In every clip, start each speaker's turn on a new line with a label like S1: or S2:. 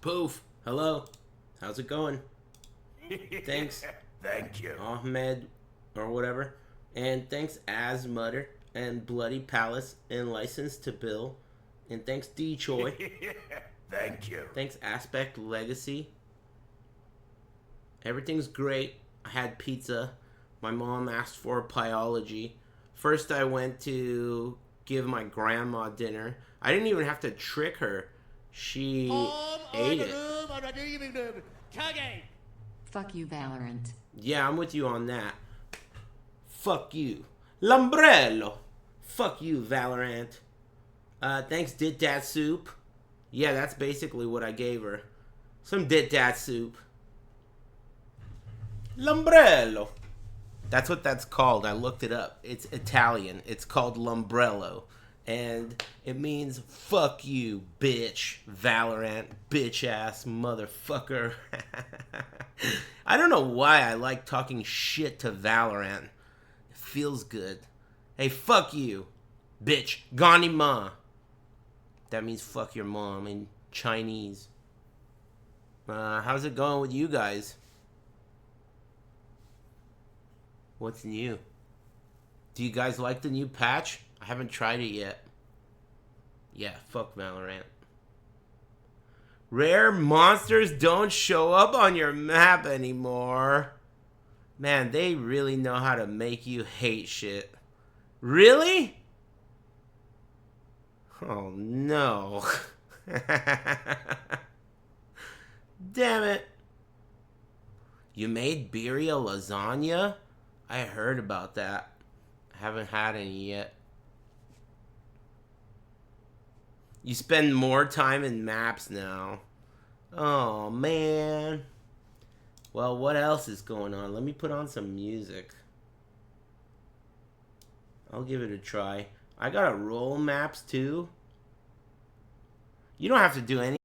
S1: Poof. Hello. How's it going? Thanks,
S2: Thank you.
S1: Ahmed, or whatever. And thanks, Asmutter, and Bloody Palace, and License to Bill. And thanks, D. Choi.
S2: Thank you.
S1: Thanks, Aspect Legacy. Everything's great. I had pizza. My mom asked for pyology. First, I went to give my grandma dinner. I didn't even have to trick her. She ate it.
S3: Fuck you, Valorant.
S1: Yeah, I'm with you on that. Fuck you. L'ombrello. Fuck you, Valorant. Thanks, Dit Dat Soup. Yeah, that's basically what I gave her. Some Dit Dat Soup. L'ombrello. That's what that's called. I looked it up. It's Italian. It's called l'ombrello. And it means fuck you, bitch. Valorant, bitch ass motherfucker. I don't know why I like talking shit to Valorant. It feels good. Hey, fuck you, bitch. Gani ma. That means fuck your mom in Chinese. How's it going with you guys? What's new? Do you guys like the new patch? I haven't tried it yet. Yeah, fuck Valorant. Rare monsters don't show up on your map anymore. Man, they really know how to make you hate shit. Really? Oh no. Damn it. You made birria lasagna? I heard about that. I haven't had any yet. You spend more time in maps now. Oh, man. Well, what else is going on? Let me put on some music. I'll give it a try. I gotta roll maps, too. You don't have to do any.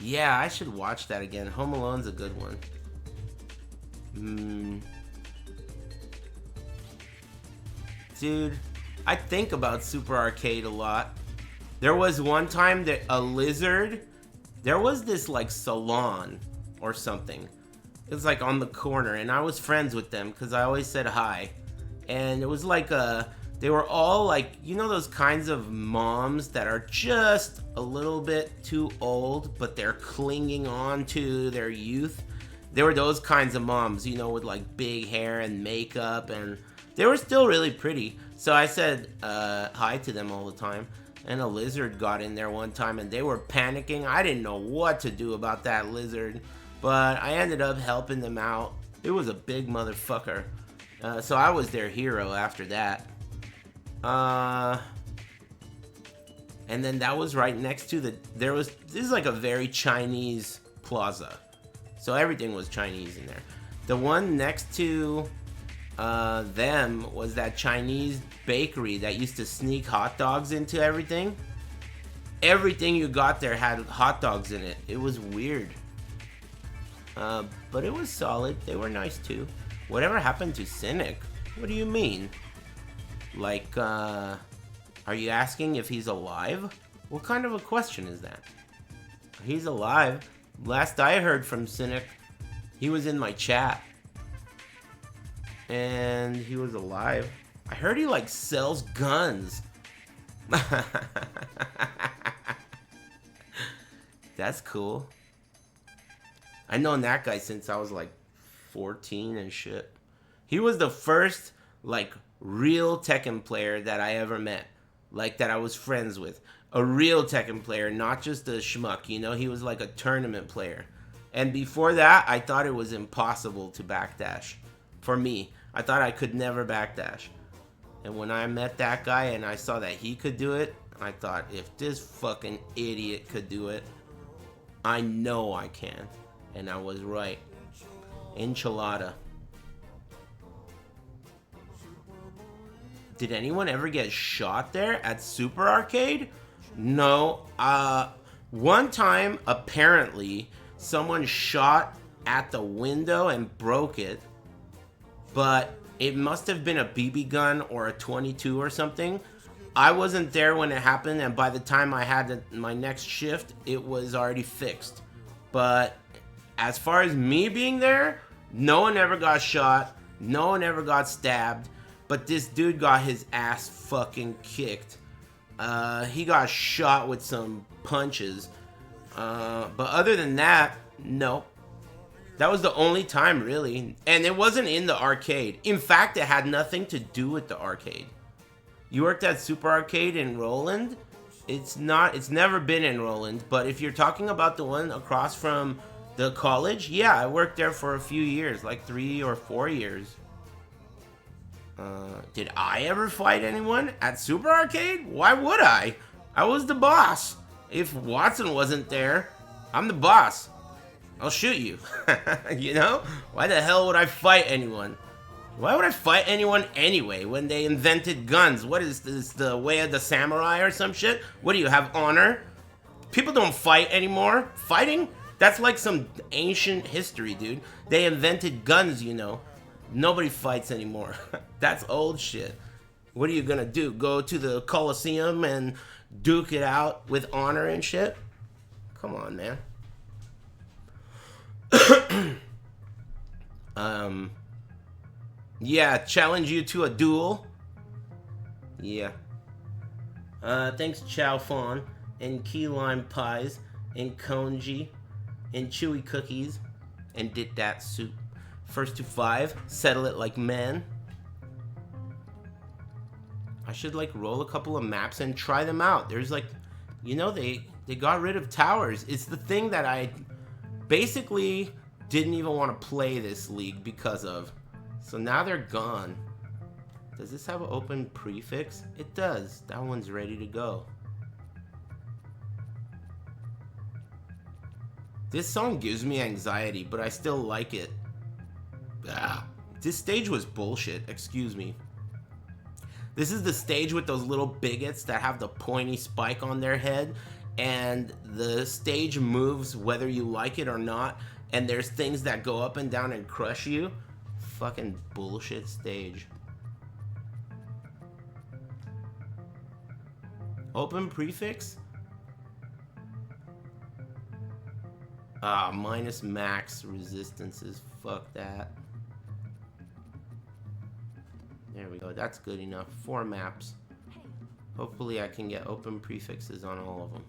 S1: Yeah, I should watch that again. Home Alone's a good one. Dude, I think about Super Arcade a lot. There was one time that a lizard, there was this like salon or something. It was like on the corner, and I was friends with them because I always said hi. And it was like they were all like, you know those kinds of moms that are just a little bit too old, but they're clinging on to their youth? They were those kinds of moms, you know, with like big hair and makeup, and they were still really pretty. So I said hi to them all the time. And a lizard got in there one time, and they were panicking. I didn't know what to do about that lizard, but I ended up helping them out. It was a big motherfucker. So I was their hero after that. And then that was right next to this is like a very Chinese plaza. So everything was Chinese in there. The one next to them was that Chinese bakery that used to sneak hot dogs into everything. Everything you got there had hot dogs in it. It was weird. But it was solid. They were nice too. Whatever happened to Cynic? What do you mean? Like, are you asking if he's alive? What kind of a question is that? He's alive. Last I heard from Cynic, he was in my chat. And he was alive. I heard he like sells guns. That's cool. I've known that guy since I was like 14 and shit. He was the first like real Tekken player that I ever met. Like that I was friends with. A real Tekken player, not just a schmuck, you know? He was like a tournament player. And before that, I thought it was impossible to backdash. For me, I thought I could never backdash. And when I met that guy and I saw that he could do it, I thought, if this fucking idiot could do it, I know I can. And I was right. Enchilada. Did anyone ever get shot there at Super Arcade? No. One time, apparently, someone shot at the window and broke it. But it must have been a BB gun or a 22 or something. I wasn't there when it happened, and by the time I had my next shift, it was already fixed. But as far as me being there, no one ever got shot. No one ever got stabbed. But this dude got his ass fucking kicked. He got shot with some punches. But other than that, no. That was the only time, really. And it wasn't in the arcade. In fact, it had nothing to do with the arcade. You worked at Super Arcade in Roland? It's never been in Roland. But if you're talking about the one across from the college, yeah, I worked there for a few years. Like 3 or 4 years. Did I ever fight anyone at Super Arcade? Why would I? I was the boss. If Watson wasn't there, I'm the boss. I'll shoot you. You know? Why the hell would I fight anyone? Why would I fight anyone anyway when they invented guns? What is this, the way of the samurai or some shit? What do you have, honor? People don't fight anymore. Fighting? That's like some ancient history, dude. They invented guns, you know. Nobody fights anymore. That's old shit. What are you gonna do? Go to the Coliseum and duke it out with honor and shit? Come on, man. Yeah, challenge you to a duel. Yeah. Thanks Chow Fawn and key lime pies and congee and chewy cookies and did that soup. First to 5, settle it like men. I should like roll a couple of maps and try them out. There's like, you know, they got rid of towers. It's the thing that I basically didn't even want to play this league because of. So now they're gone. Does this have an open prefix? It does. That one's ready to go. This song gives me anxiety, but I still like it. Ah, this stage was bullshit, excuse me. This is the stage with those little bigots that have the pointy spike on their head and the stage moves whether you like it or not, and there's things that go up and down and crush you. Fucking bullshit stage. Open prefix? Minus max resistances. Fuck that. There we go. That's good enough. 4 maps. Hopefully I can get open prefixes on all of them.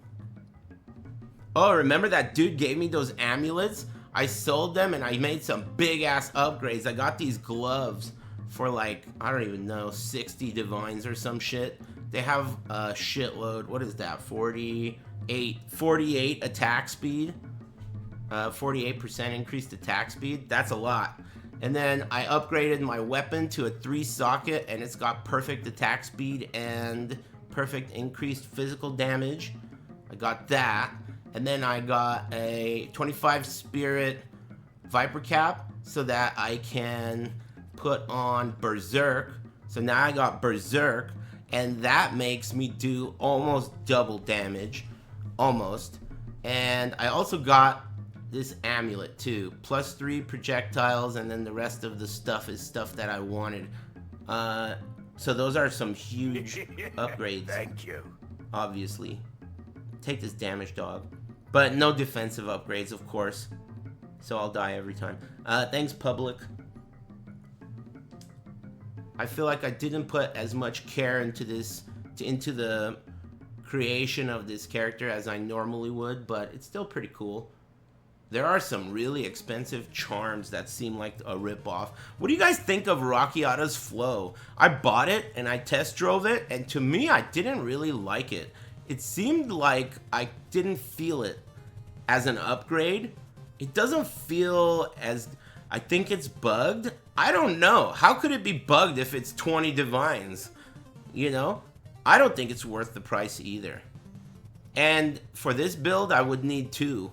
S1: Oh, remember that dude gave me those amulets? I sold them and I made some big ass upgrades. I got these gloves for like, I don't even know, 60 divines or some shit. They have a shitload. What is that? 48 attack speed. 48% increased attack speed. That's a lot. And then I upgraded my weapon to a 3 socket, and it's got perfect attack speed and perfect increased physical damage. I got that. And then I got a 25 spirit viper cap so that I can put on berserk. So now I got berserk, and that makes me do almost double damage. Almost. And I also got this amulet too. +3 projectiles, and then the rest of the stuff is stuff that I wanted. So those are some huge upgrades.
S2: Thank you.
S1: Obviously. Take this damage, dog. But no defensive upgrades, of course. So I'll die every time. Thanks, public. I feel like I didn't put as much care into this, into the creation of this character as I normally would, but it's still pretty cool. There are some really expensive charms that seem like a ripoff. What do you guys think of Rockiata's flow? I bought it and I test drove it, and to me, I didn't really like it. It seemed like I didn't feel it as an upgrade. It doesn't feel as... I think it's bugged. I don't know. How could it be bugged if it's 20 divines? You know? I don't think it's worth the price either. And for this build, I would need 2.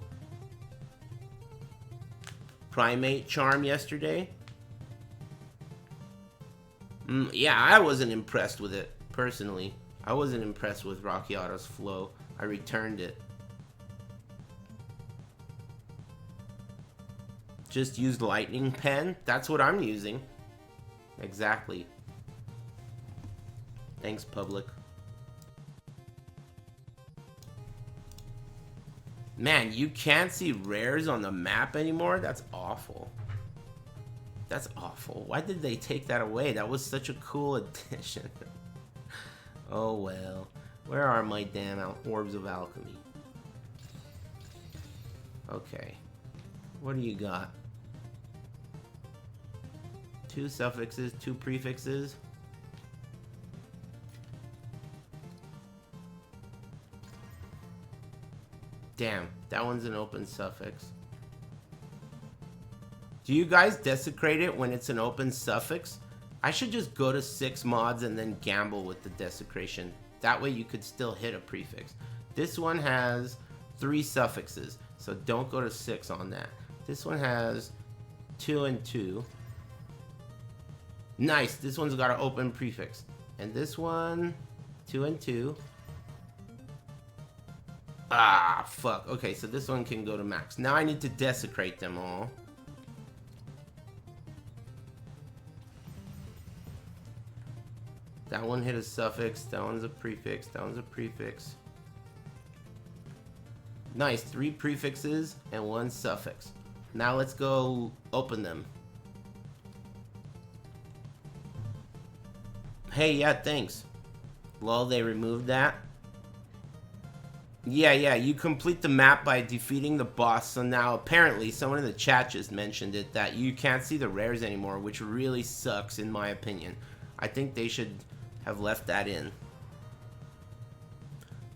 S1: Primate charm yesterday. Yeah, I wasn't impressed with it, personally. I wasn't impressed with Rockiata's flow. I returned it. Just used lightning pen. That's what I'm using. Exactly. Thanks, public. Man, you can't see rares on the map anymore? That's awful. That's awful. Why did they take that away? That was such a cool addition. Oh well. Where are my damn orbs of alchemy? Okay. What do you got? 2 suffixes, 2 prefixes. Damn, that one's an open suffix. Do you guys desecrate it when it's an open suffix? I should just go to 6 mods and then gamble with the desecration. That way you could still hit a prefix. This one has 3 suffixes, so don't go to 6 on that. This one has 2 and 2. Nice, this one's got an open prefix. And this one, 2 and 2. Ah, fuck. Okay, so this one can go to max. Now I need to desecrate them all. That one hit a suffix. That one's a prefix. That one's a prefix. Nice. 3 prefixes and 1 suffix. Now let's go open them. Hey, yeah, thanks. Lol, they removed that. Yeah, you complete the map by defeating the boss. So now, apparently, someone in the chat just mentioned it, that you can't see the rares anymore, which really sucks, in my opinion. I think they should have left that in.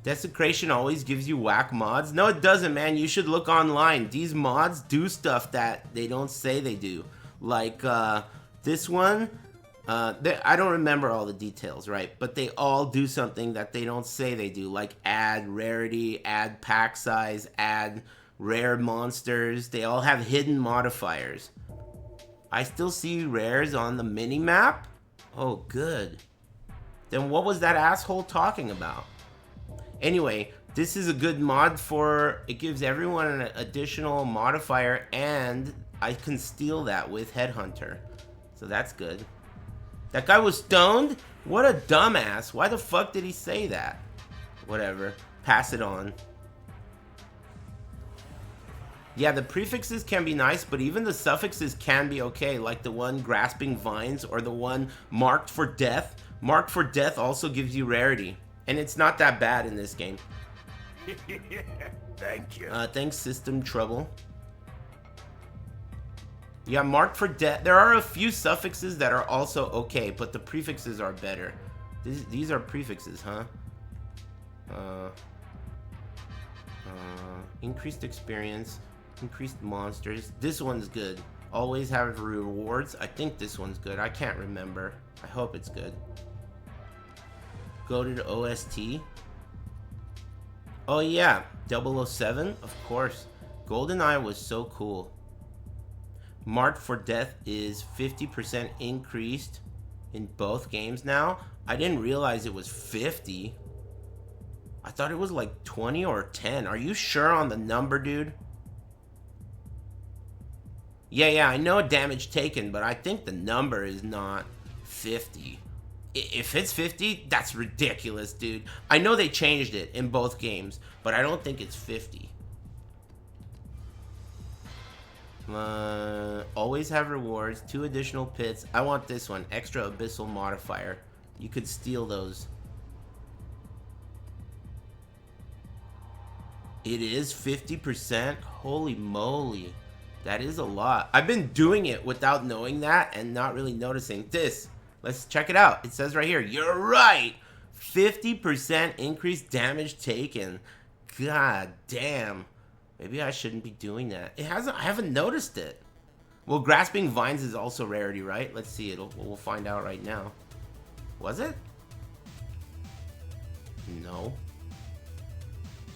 S1: Desecration always gives you whack mods? No, it doesn't, man. You should look online. These mods do stuff that they don't say they do. Like, this one... I don't remember all the details, right? But they all do something that they don't say they do, like add rarity, add pack size, add rare monsters. They all have hidden modifiers. I still see rares on the mini-map? Oh, good. Then what was that asshole talking about? Anyway, This is a good mod for, it gives everyone an additional modifier, and I can steal that with Headhunter. So that's good. That guy was stoned? What a dumbass. Why the fuck did he say that? Whatever. Pass it on. Yeah, the prefixes can be nice, but even the suffixes can be okay, like the one grasping vines or the one marked for death. Marked for death also gives you rarity, and it's not that bad in this game.
S2: Thank you.
S1: Thanks, System Trouble. Yeah, marked for death. There are a few suffixes that are also okay, but the prefixes are better. These are prefixes, huh? Increased experience, increased monsters. This one's good. Always have rewards. I think this one's good. I can't remember. I hope it's good. Go to the OST. Oh yeah, 007, of course. GoldenEye was so cool. Marked for death is 50% increased in both games now. I didn't realize it was 50. I thought it was like 20 or 10. Are you sure on the number, dude? Yeah, I know damage taken, but I think the number is not 50. If it's 50, that's ridiculous, dude. I know they changed it in both games, but I don't think it's 50. Always have rewards, 2 additional pits. I want this one, extra abyssal modifier. You could steal those. It is 50%? Holy moly. That is a lot. I've been doing it without knowing that and not really noticing this. Let's check it out. It says right here, you're right. 50% increased damage taken. God damn. Maybe I shouldn't be doing that. I haven't noticed it. Well, grasping vines is also rarity, right? Let's see. We'll find out right now. Was it? No.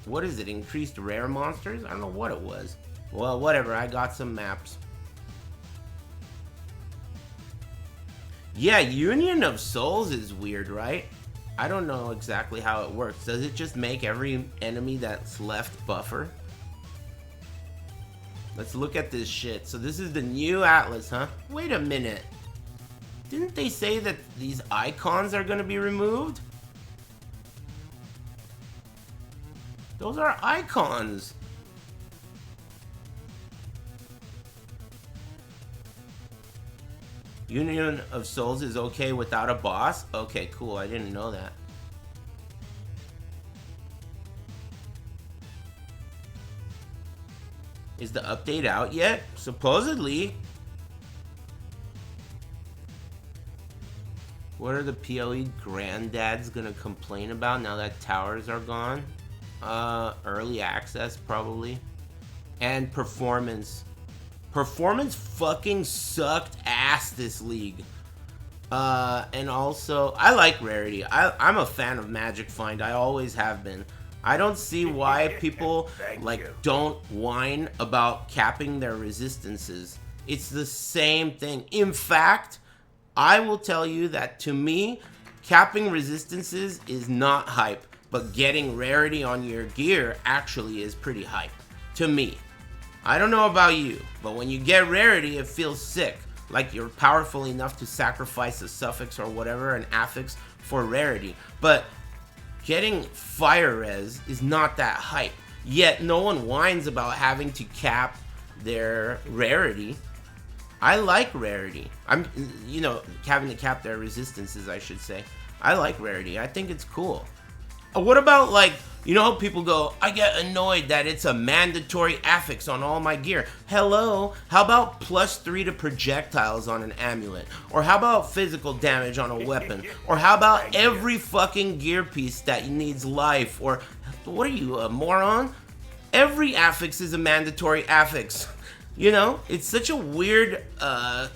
S1: What is it? Increased rare monsters? I don't know what it was. Well, whatever. I got some maps. Yeah, Union of Souls is weird, right? I don't know exactly how it works. Does it just make every enemy that's left buffer? Let's look at this shit. So this is the new Atlas, huh? Wait a minute. Didn't they say that these icons are going to be removed? Those are icons. Union of Souls is okay without a boss? Okay, cool. I didn't know that. Is the update out yet? Supposedly. What are the PoE granddads gonna complain about now that towers are gone? Early access, probably. And performance. Performance fucking sucked ass this league. And also, I like rarity. I'm a fan of Magic Find. I always have been. I don't see why people don't whine about capping their resistances. It's the same thing. In fact, I will tell you that to me, capping resistances is not hype, but getting rarity on your gear actually is pretty hype. To me. I don't know about you, but when you get rarity, it feels sick. Like you're powerful enough to sacrifice a suffix or whatever, an affix, for rarity. But getting fire res is not that hype. Yet no one whines about having to cap their rarity. I like rarity. Having to cap their resistances, I should say. I like rarity. I think it's cool. What about, like, you know how people go, I get annoyed that it's a mandatory affix on all my gear. Hello? How about +3 to projectiles on an amulet? Or how about physical damage on a weapon? Or how about every fucking gear piece that needs life? Or, what are you, a moron? Every affix is a mandatory affix. You know? It's such a weird, I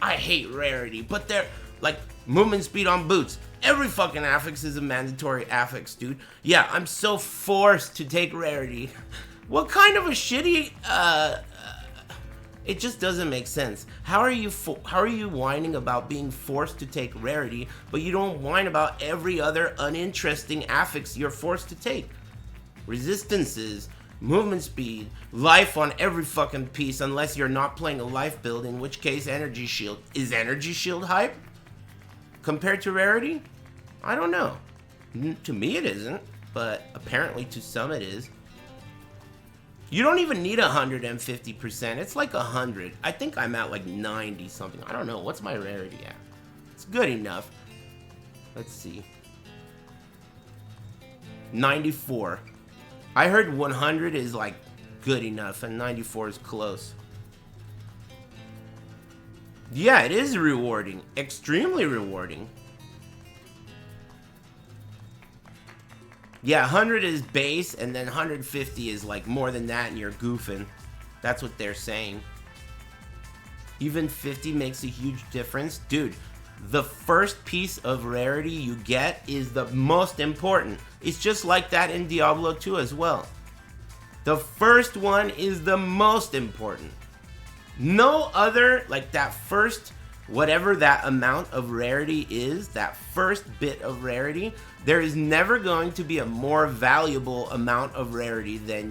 S1: hate rarity. But they're, like, movement speed on boots. Every fucking affix is a mandatory affix, dude. Yeah, I'm so forced to take rarity. What kind of a shitty, it just doesn't make sense. How are you whining about being forced to take rarity, but you don't whine about every other uninteresting affix you're forced to take? resistances, movement speed, life on every fucking piece, unless you're not playing a life build, in which case energy shield. Is energy shield hype compared to rarity? I don't know. To me it isn't, but apparently to some it is. You don't even need 150%. It's like 100. I think I'm at like 90 something. I don't know. What's my rarity at? It's good enough. Let's see. 94. I heard 100 is like good enough and 94 is close. Yeah, it is rewarding. Extremely rewarding. Yeah, 100 is base, and then 150 is like more than that, and you're goofing. That's what they're saying. Even 50 makes a huge difference. Dude, the first piece of rarity you get is the most important. It's just like that in Diablo 2 as well. The first one is the most important. No other, like that first, whatever that amount of rarity is, that first bit of rarity, there is never going to be a more valuable amount of rarity than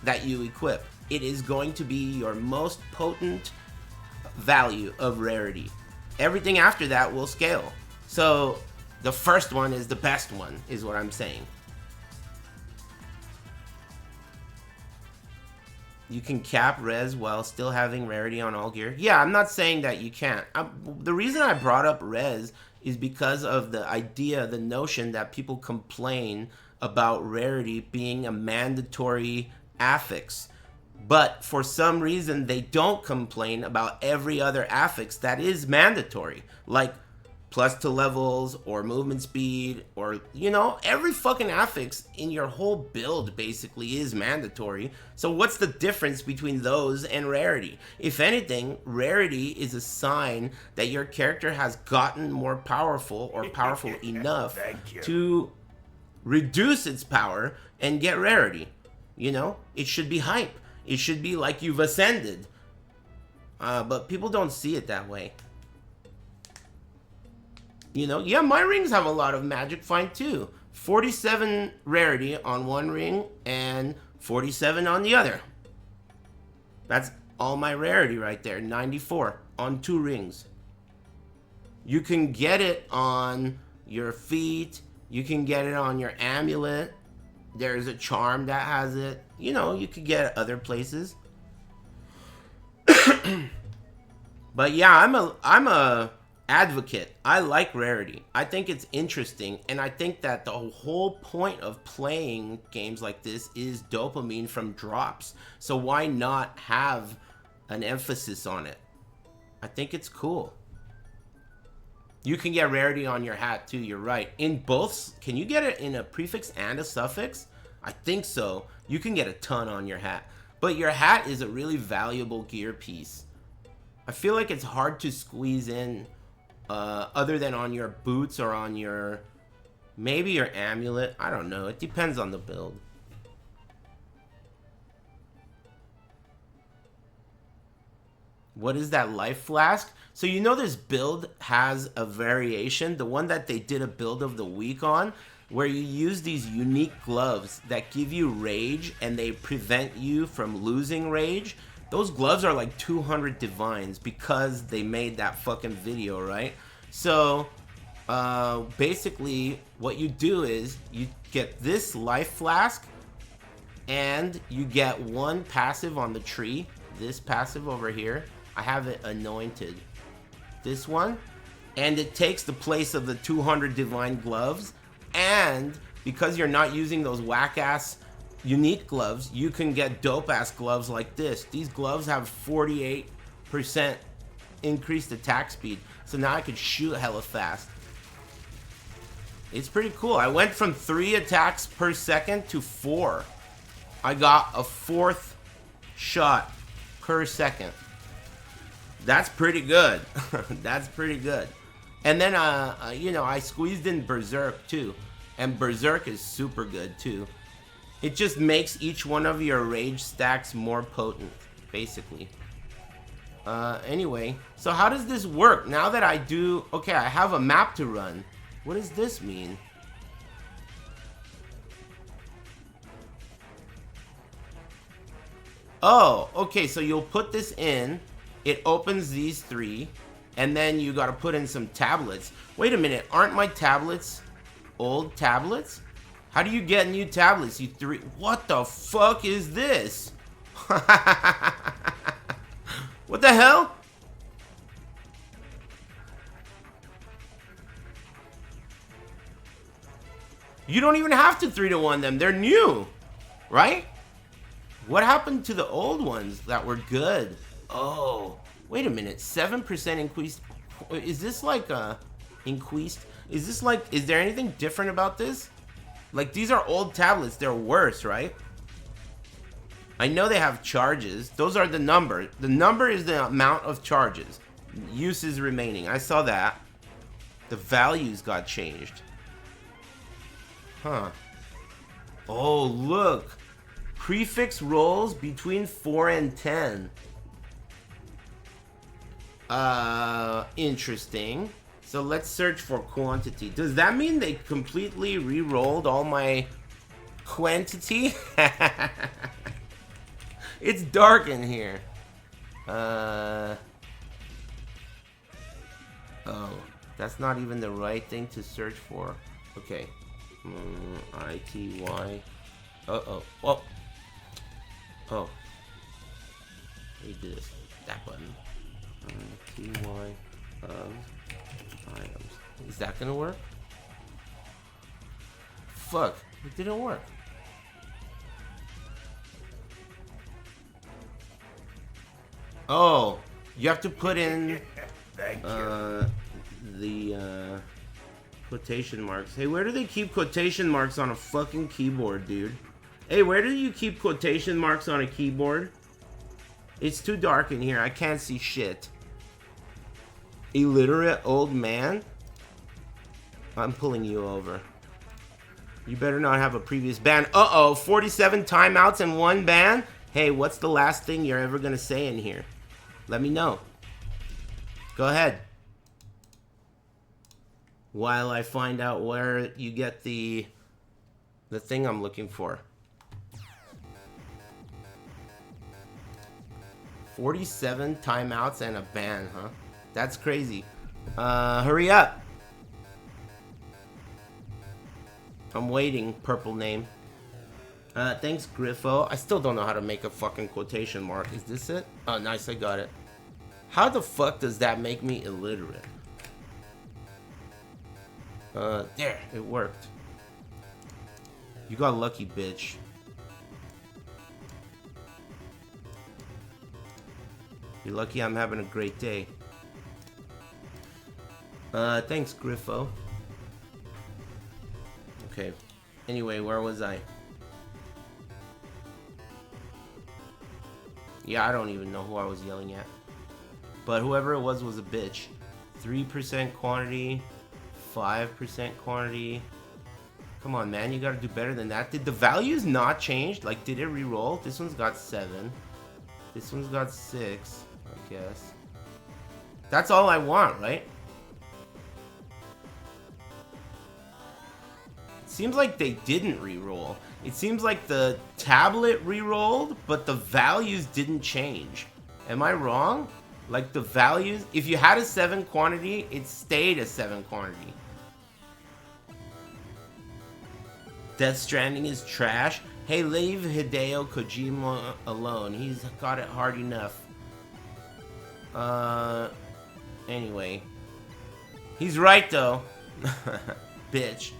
S1: that you equip. It is going to be your most potent value of rarity. Everything after that will scale. So the first one is the best one, is what I'm saying. You can cap res while still having rarity on all gear. Yeah, I'm not saying that you can't. The reason I brought up res is because of the idea, the notion that people complain about rarity being a mandatory affix. But for some reason, they don't complain about every other affix that is mandatory. Like plus to levels or movement speed or, you know, every fucking affix in your whole build basically is mandatory. So what's the difference between those and rarity? If anything, rarity is a sign that your character has gotten more powerful or powerful enough to reduce its power and get rarity. You know, it should be hype. It should be like you've ascended. But people don't see it that way. You know, yeah, my rings have a lot of magic find too. 47 rarity on one ring and 47 on the other. That's all my rarity right there. 94 on 2 rings. You can get it on your feet. You can get it on your amulet. There's a charm that has it. You know, you could get it other places. But yeah, I'm a advocate. I like rarity. I think it's interesting, and I think that the whole point of playing games like this is dopamine from drops. So why not have an emphasis on it? I think it's cool. You can get rarity on your hat too, you're right. In both, can you get it in a prefix and a suffix? I think so. You can get a ton on your hat. But your hat is a really valuable gear piece. I feel like it's hard to squeeze in other than on your boots or on your, maybe your amulet. I don't know. It depends on the build. What is that life flask? So you know this build has a variation. The one that they did a build of the week on, where you use these unique gloves that give you rage and they prevent you from losing rage. Those gloves are like 200 divines because they made that fucking video, right? So basically what you do is you get this life flask and you get one passive on the tree. This passive over here, I have it anointed. This one, and it takes the place of the 200 divine gloves. And because you're not using those whack-ass unique gloves, you can get dope-ass gloves like this. These gloves have 48% increased attack speed. So now I can shoot hella fast. It's pretty cool. I went from 3 attacks per second to 4. I got a 4th shot per second. That's pretty good. That's pretty good. And then, you know, I squeezed in Berserk too. And Berserk is super good too. It just makes each one of your rage stacks more potent, basically. Anyway, so how does this work? Now that I do... Okay, I have a map to run. What does this mean? Oh, okay, so you'll put this in, it opens these 3, and then you gotta put in some tablets. Wait a minute, aren't my tablets old tablets? How do you get new tablets? What the fuck is this? What the hell? You don't even have to 3-to-1 them. They're new, right? What happened to the old ones that were good? Oh, wait a minute. 7% increased. Is this like a increased? Is this like, is there anything different about this? Like, these are old tablets. They're worse, right? I know they have charges. Those are the number. The number is the amount of charges. Uses remaining. I saw that. The values got changed. Huh. Oh, look. Prefix rolls between 4 and 10. Interesting. So let's search for quantity. Does that mean they completely re-rolled all my quantity? It's dark in here. Oh, that's not even the right thing to search for. Okay. ITY. Uh-oh. Oh. Oh. Let me do this. That button. TY of items. Is that gonna work? Fuck. It didn't work. Oh. You have to put in
S2: Thank you.
S1: the quotation marks. Hey, where do they keep quotation marks on a fucking keyboard, dude? Hey, where do you keep quotation marks on a keyboard? It's too dark in here. I can't see shit. Illiterate old man? I'm pulling you over. You better not have a previous ban. Uh-oh, 47 timeouts and 1 ban? Hey, what's the last thing you're ever gonna say in here? Let me know. Go ahead. While I find out where you get the thing I'm looking for. 47 timeouts and a ban, huh? That's crazy. Hurry up. I'm waiting, purple name. Thanks, Griffo. I still don't know how to make a fucking quotation mark. Is this it? Oh, nice, I got it. How the fuck does that make me illiterate? There, it worked. You got lucky, bitch. You're lucky I'm having a great day. Thanks, Griffo. Okay. Anyway, where was I? Yeah, I don't even know who I was yelling at. But whoever it was a bitch. 3% quantity. 5% quantity. Come on, man. You gotta do better than that. Did the values not change? Like, did it re-roll? This one's got 7. This one's got 6, I guess. That's all I want, right? It seems like they didn't re-roll. It seems like the tablet re-rolled, but the values didn't change. Am I wrong? Like the values, if you had a 7 quantity, it stayed a 7 quantity. Death Stranding is trash. Hey, leave Hideo Kojima alone. He's got it hard enough. Anyway. He's right, though. Bitch.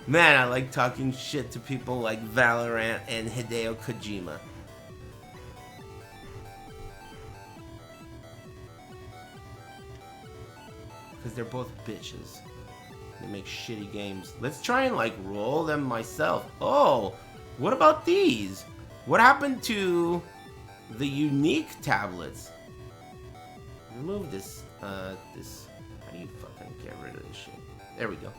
S1: Man, I like talking shit to people like Valorant and Hideo Kojima. Because they're both bitches. They make shitty games. Let's try and like roll them myself. Oh, what about these? What happened to the unique tablets? Remove this, how do you fucking get rid of this shit? There we go.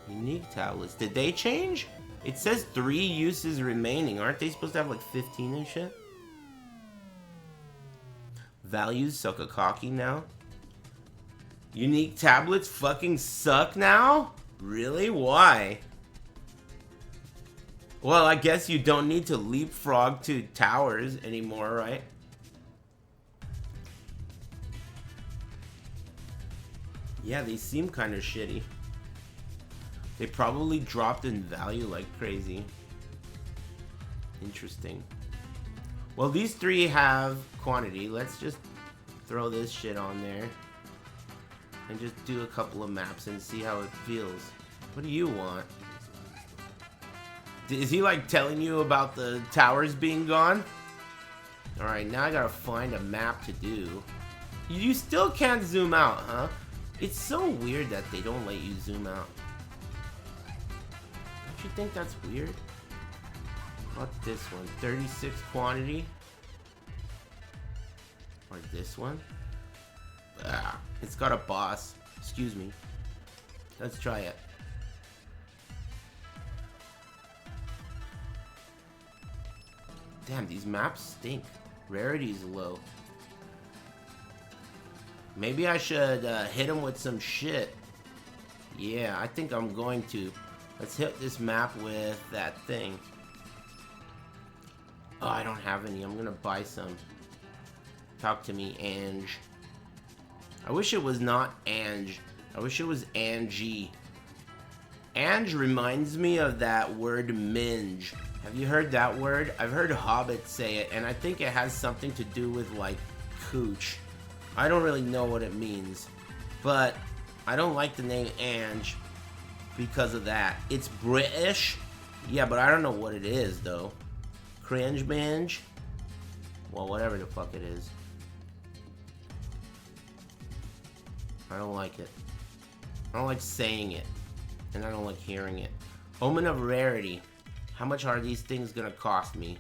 S1: Unique tablets. Did they change? It says 3 uses remaining. Aren't they supposed to have like 15 and shit? Values suck a cocky now. Unique tablets fucking suck now? Really? Why? Well, I guess you don't need to leapfrog to towers anymore, right? Yeah, they seem kind of shitty. They probably dropped in value like crazy. Interesting. Well, these three have quantity. Let's just throw this shit on there. And just do a couple of maps and see how it feels. What do you want? Is he like telling you about the towers being gone? Alright, now I gotta find a map to do. You still can't zoom out, huh? It's so weird that they don't let you zoom out. Don't you think that's weird? What this one? 36 quantity? Or this one? Ah, it's got a boss. Excuse me. Let's try it. Damn, these maps stink. Rarity's low. Maybe I should hit him with some shit. Yeah, I think I'm going to. Let's hit this map with that thing. Oh, I don't have any. I'm gonna buy some. Talk to me, Ange. I wish it was not Ange. I wish it was Angie. Ange reminds me of that word minge. Have you heard that word? I've heard hobbits say it, and I think it has something to do with, like, cooch. I don't really know what it means, but I don't like the name Ange because of that. It's British, yeah, but I don't know what it is, though. Cringe binge? Well, whatever the fuck it is. I don't like it. I don't like saying it, and I don't like hearing it. Omen of Rarity. How much are these things gonna cost me?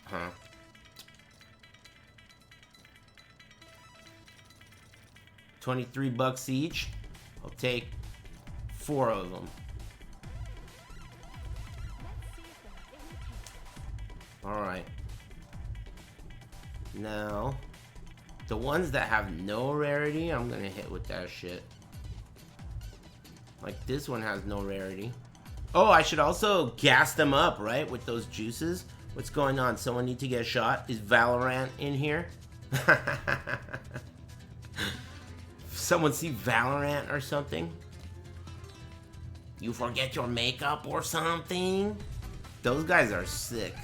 S1: Huh. $23 each. I'll take 4 of them. Alright. Now, the ones that have no rarity, I'm gonna hit with that shit. Like this one has no rarity. Oh, I should also gas them up, right? With those juices. What's going on? Someone need to get shot? Is Valorant in here? Someone see Valorant or something? You forget your makeup or something? Those guys are sick.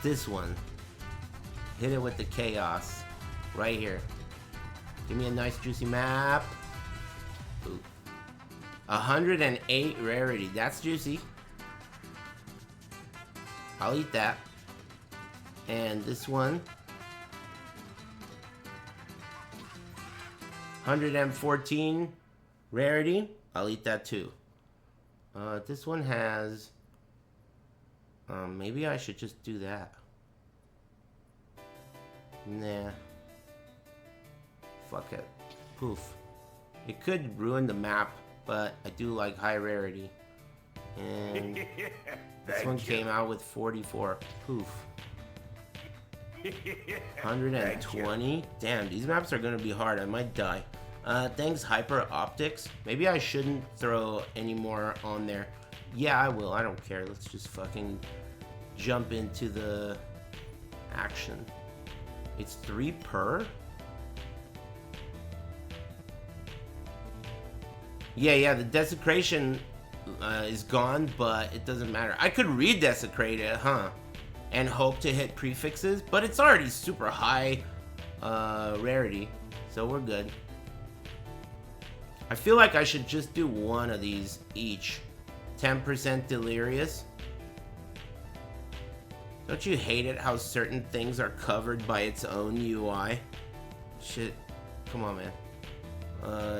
S1: This one. Hit it with the chaos. Right here. Give me a nice juicy map. Ooh. 108 rarity. That's juicy. I'll eat that. And this one. 114 rarity. I'll eat that too. This one has... maybe I should just do that. Nah. Fuck it. Poof. It could ruin the map, but I do like high rarity. And this one came out with 44. Poof. 120? Damn, these maps are gonna be hard. I might die. Thanks, Hyper Optics. Maybe I shouldn't throw any more on there. Yeah, I will. I don't care. Let's just fucking jump into the action. It's 3 per? Yeah, the desecration is gone, but it doesn't matter. I could redesecrate it, huh? And hope to hit prefixes, but it's already super high rarity, so we're good. I feel like I should just do one of these each. 10% delirious. Don't you hate it how certain things are covered by its own UI? Shit. Come on, man.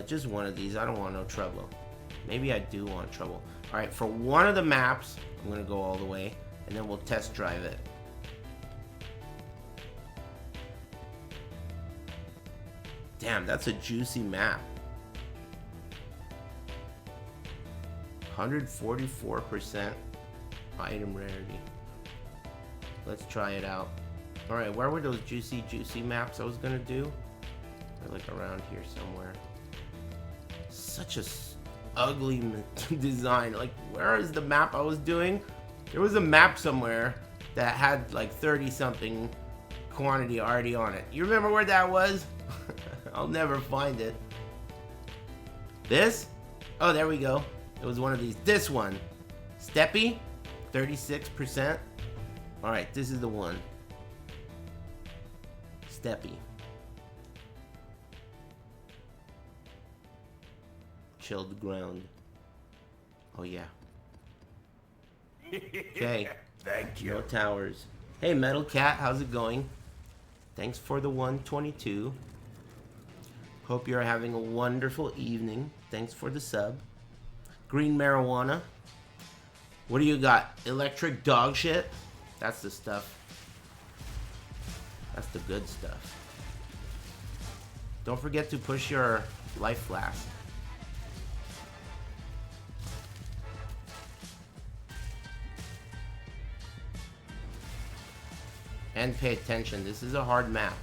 S1: Just one of these. I don't want no trouble. Maybe I do want trouble. Alright, for one of the maps, I'm gonna go all the way, and then we'll test drive it. Damn, that's a juicy map. 144% item rarity. Let's try it out. Alright, where were those juicy maps I was gonna do? They're like around here somewhere. Such a ugly design. Like, where is the map I was doing? There was a map somewhere that had like 30 something quantity already on it. You remember where that was? I'll never find it. This? Oh, there we go. It was one of these. This one. Steppy? 36%. Alright, this is the one. Steppy. Chilled ground. Oh yeah. Okay.
S2: Thank you.
S1: No towers. Hey Metal Cat, how's it going? Thanks for the 122. Hope you're having a wonderful evening. Thanks for the sub. Green marijuana. What do you got? Electric dog shit? That's the stuff. That's the good stuff. Don't forget to push your life flask. And pay attention. This is a hard map.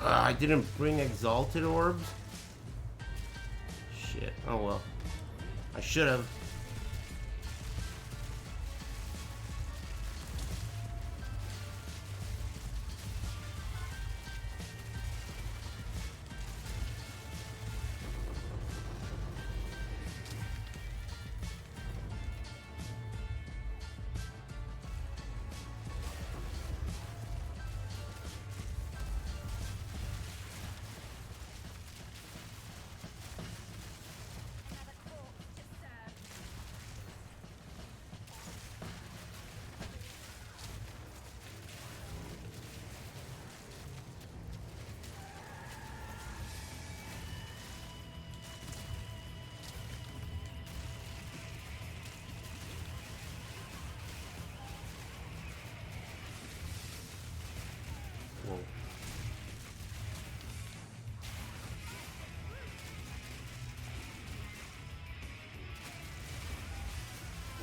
S1: I didn't bring exalted orbs. Shit. Oh well. I should have. Whoa.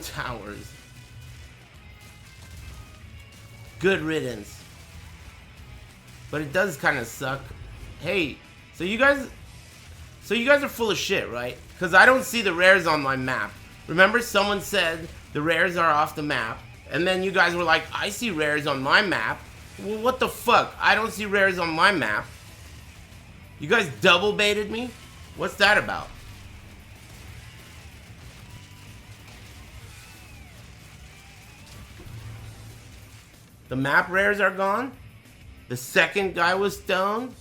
S1: Towers. Good riddance. But it does kind of suck. Hey, so you guys are full of shit, right? Because I don't see the rares on my map. Remember someone said the rares are off the map, and then you guys were like, I see rares on my map. Well, what the fuck? I don't see rares on my map. You guys double baited me? What's that about? The map rares are gone? The second guy was stoned?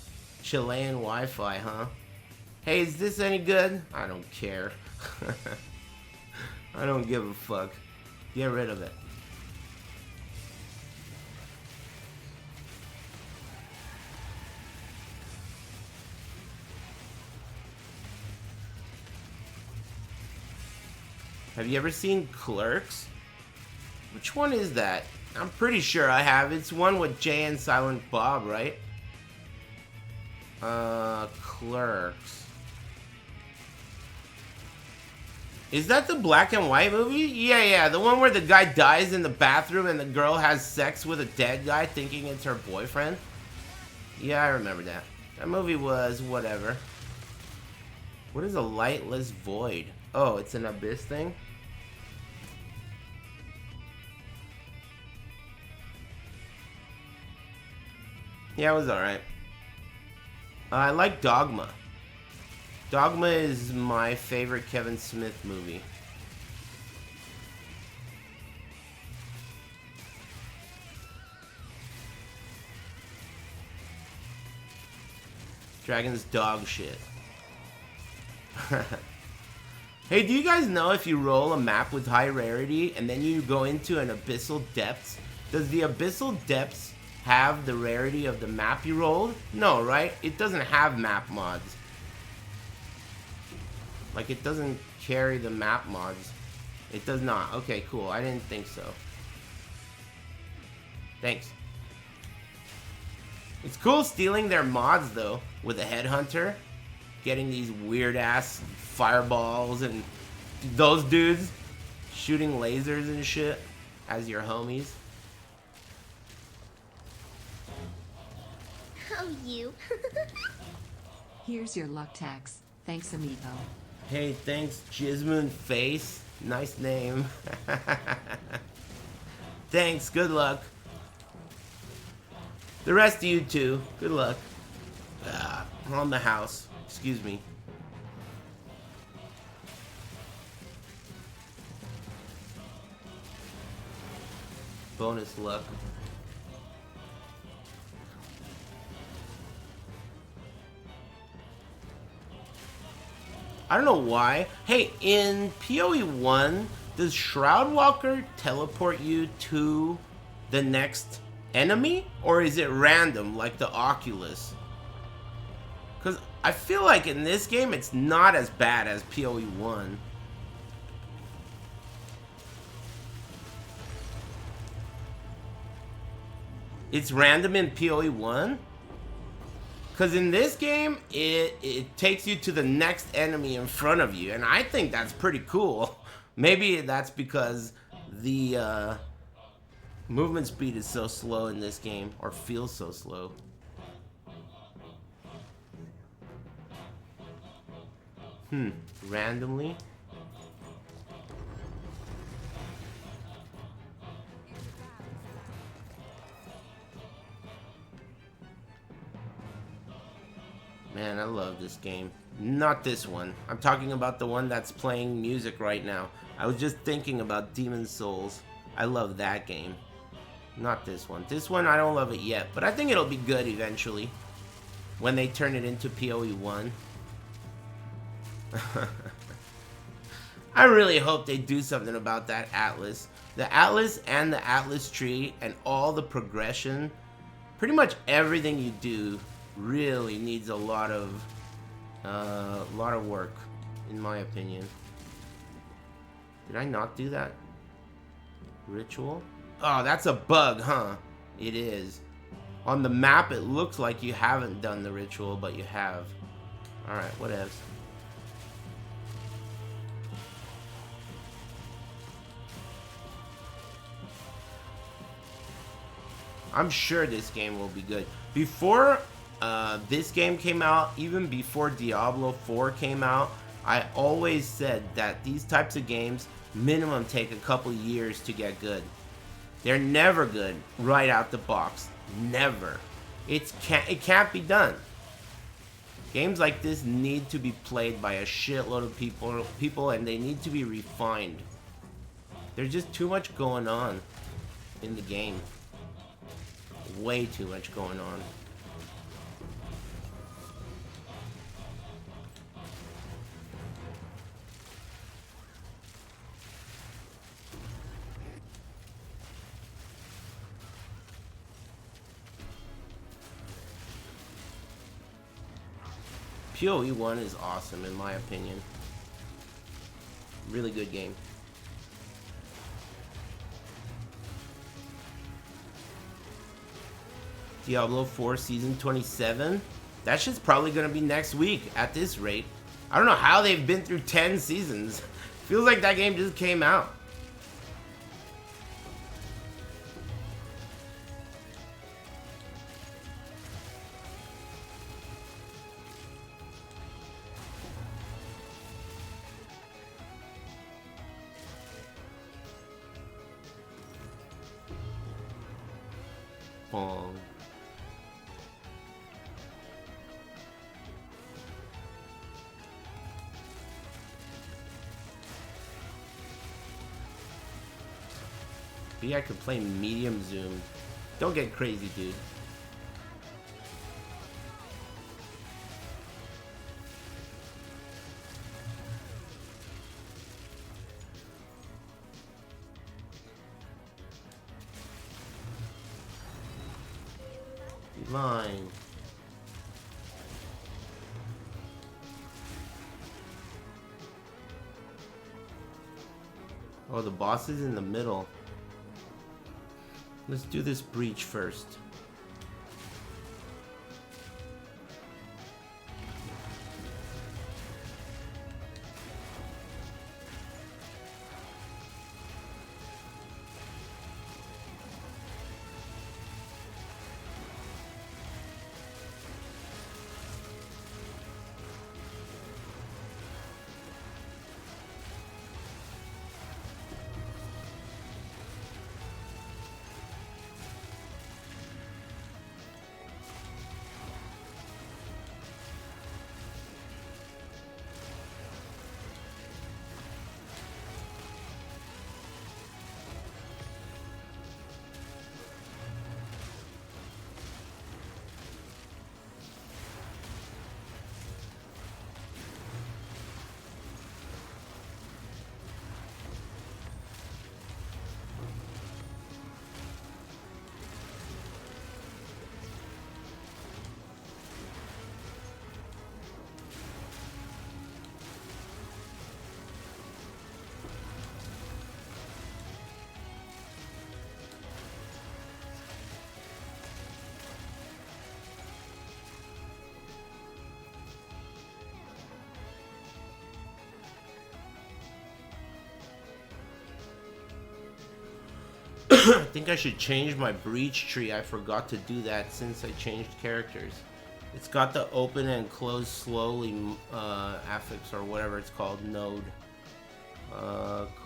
S1: Chilean Wi-Fi, huh? Hey, is this any good? I don't care. I don't give a fuck. Get rid of it. Have you ever seen Clerks? Which one is that? I'm pretty sure I have. It's one with Jay and Silent Bob, right? Clerks. Is that the black and white movie? Yeah, the one where the guy dies in the bathroom and the girl has sex with a dead guy thinking it's her boyfriend? Yeah, I remember that. That movie was whatever. What is a lightless void? Oh, it's an abyss thing? Yeah, it was alright. I like Dogma. Dogma is my favorite Kevin Smith movie. Dragon's dog shit. Hey, do you guys know if you roll a map with high rarity and then you go into an abyssal depths, does the abyssal depths have the rarity of the map you rolled? No, right? It doesn't have map mods. Like, it doesn't carry the map mods. It does not. Okay, cool. I didn't think so. Thanks. It's cool stealing their mods, though, with a headhunter. Getting these weird-ass fireballs and those dudes shooting lasers and shit as your homies.
S4: Oh, you.
S3: Here's your luck tax. Thanks, amigo.
S1: Hey, thanks, Jizmoon Face. Nice name. Thanks, good luck. The rest of you too, good luck. On the house. Excuse me. Bonus luck. I don't know why. Hey, in PoE 1, does Shroudwalker teleport you to the next enemy? Or is it random, like the Oculus? Because I feel like in this game, it's not as bad as PoE 1. It's random in PoE 1? Because in this game, it takes you to the next enemy in front of you. And I think that's pretty cool. Maybe that's because the movement speed is so slow in this game. Or feels so slow. Randomly. Man, I love this game. Not this one. I'm talking about the one that's playing music right now. I was just thinking about Demon's Souls. I love that game. Not this one. This one, I don't love it yet, but I think it'll be good eventually. When they turn it into PoE 1. I really hope they do something about that Atlas. The Atlas and the Atlas tree and all the progression, pretty much everything you do really needs a lot of work, in my opinion. Did I not do that? Ritual? Oh, that's a bug, huh? It is. On the map, it looks like you haven't done the ritual, but you have. Alright, whatevs. I'm sure this game will be good. Before this game came out, even before Diablo 4 came out, I always said that these types of games minimum take a couple years to get good. They're never good right out the box. Never. It can't be done. Games like this need to be played by a shitload of people, and they need to be refined. There's just too much going on in the game. Way too much going on. PoE 1 is awesome in my opinion. Really good game. Diablo 4 Season 27? That shit's probably gonna be next week at this rate. I don't know how they've been through 10 seasons. Feels like that game just came out. Bong. B, I could play medium zoom. Don't get crazy, dude. Line. Oh, the boss is in the middle. Let's do this breach first. I think I should change my breach tree. I forgot to do that since I changed characters. It's got the open and close slowly affix or whatever it's called node.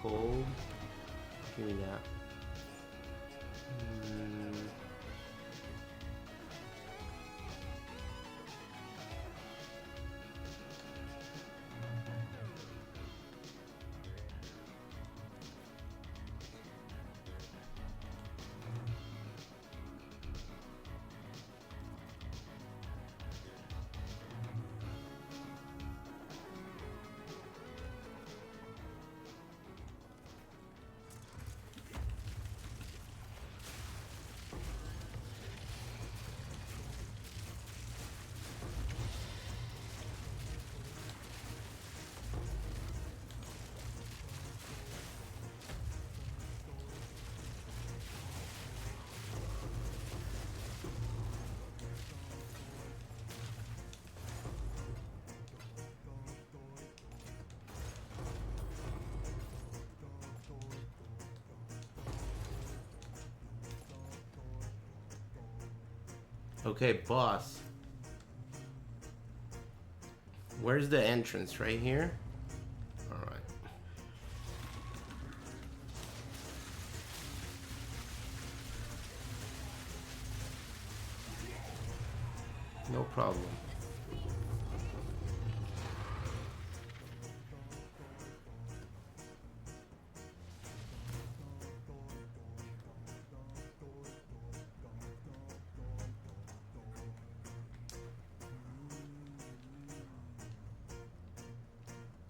S1: Cold. Give me that. Okay, boss. Where's the entrance? Right here? Alright. No problem.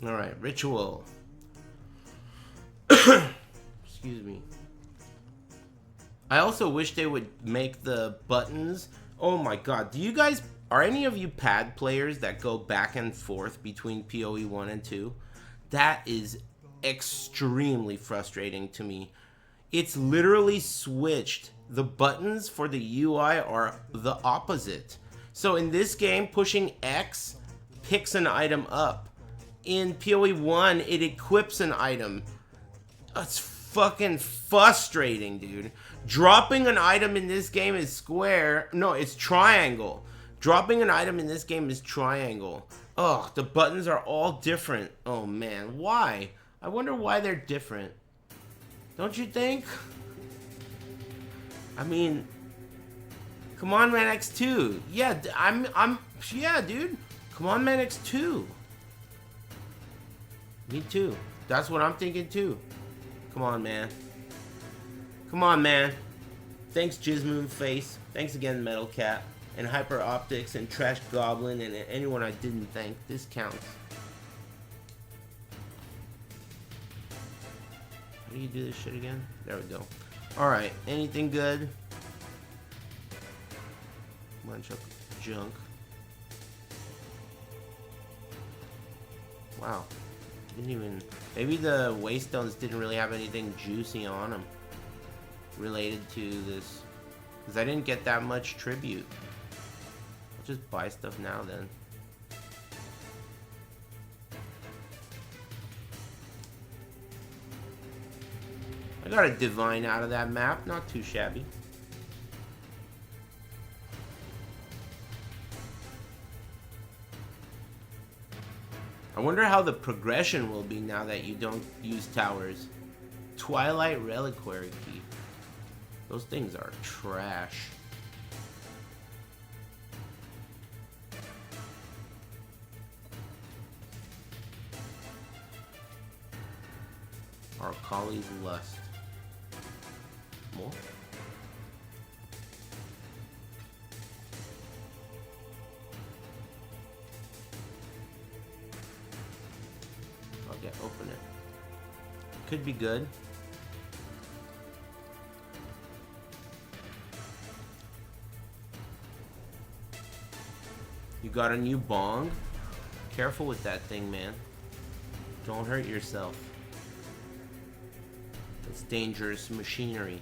S1: Alright, ritual. Excuse me. I also wish they would make the buttons. Oh my god, do you guys, are any of you pad players that go back and forth between PoE 1 and 2? That is extremely frustrating to me. It's literally switched. The buttons for the UI are the opposite. So in this game, pushing X picks an item up. In PoE 1, it equips an item. That's fucking frustrating, dude. Dropping an item in this game is square. No, it's triangle. Dropping an item in this game is triangle. Ugh, the buttons are all different. Oh, man. Why? I wonder why they're different. Don't you think? I mean, come on, man, X2. Yeah, yeah, dude. Come on, man, X2. Me too. That's what I'm thinking too. Come on, man. Come on, man. Thanks, Jizmoon Face. Thanks again, Metal Cat. And Hyper Optics and Trash Goblin and anyone I didn't thank. This counts. How do you do this shit again? There we go. Alright, anything good? Bunch of junk. Wow. Didn't even... Maybe the Waystones didn't really have anything juicy on them related to this. Because I didn't get that much tribute. I'll just buy stuff now then. I got a divine out of that map. Not too shabby. I wonder how the progression will be now that you don't use towers. Twilight Reliquary Key. Those things are trash. Arcali's Lust. More? Okay, open it. Could be good. You got a new bong? Careful with that thing, man. Don't hurt yourself. It's dangerous machinery.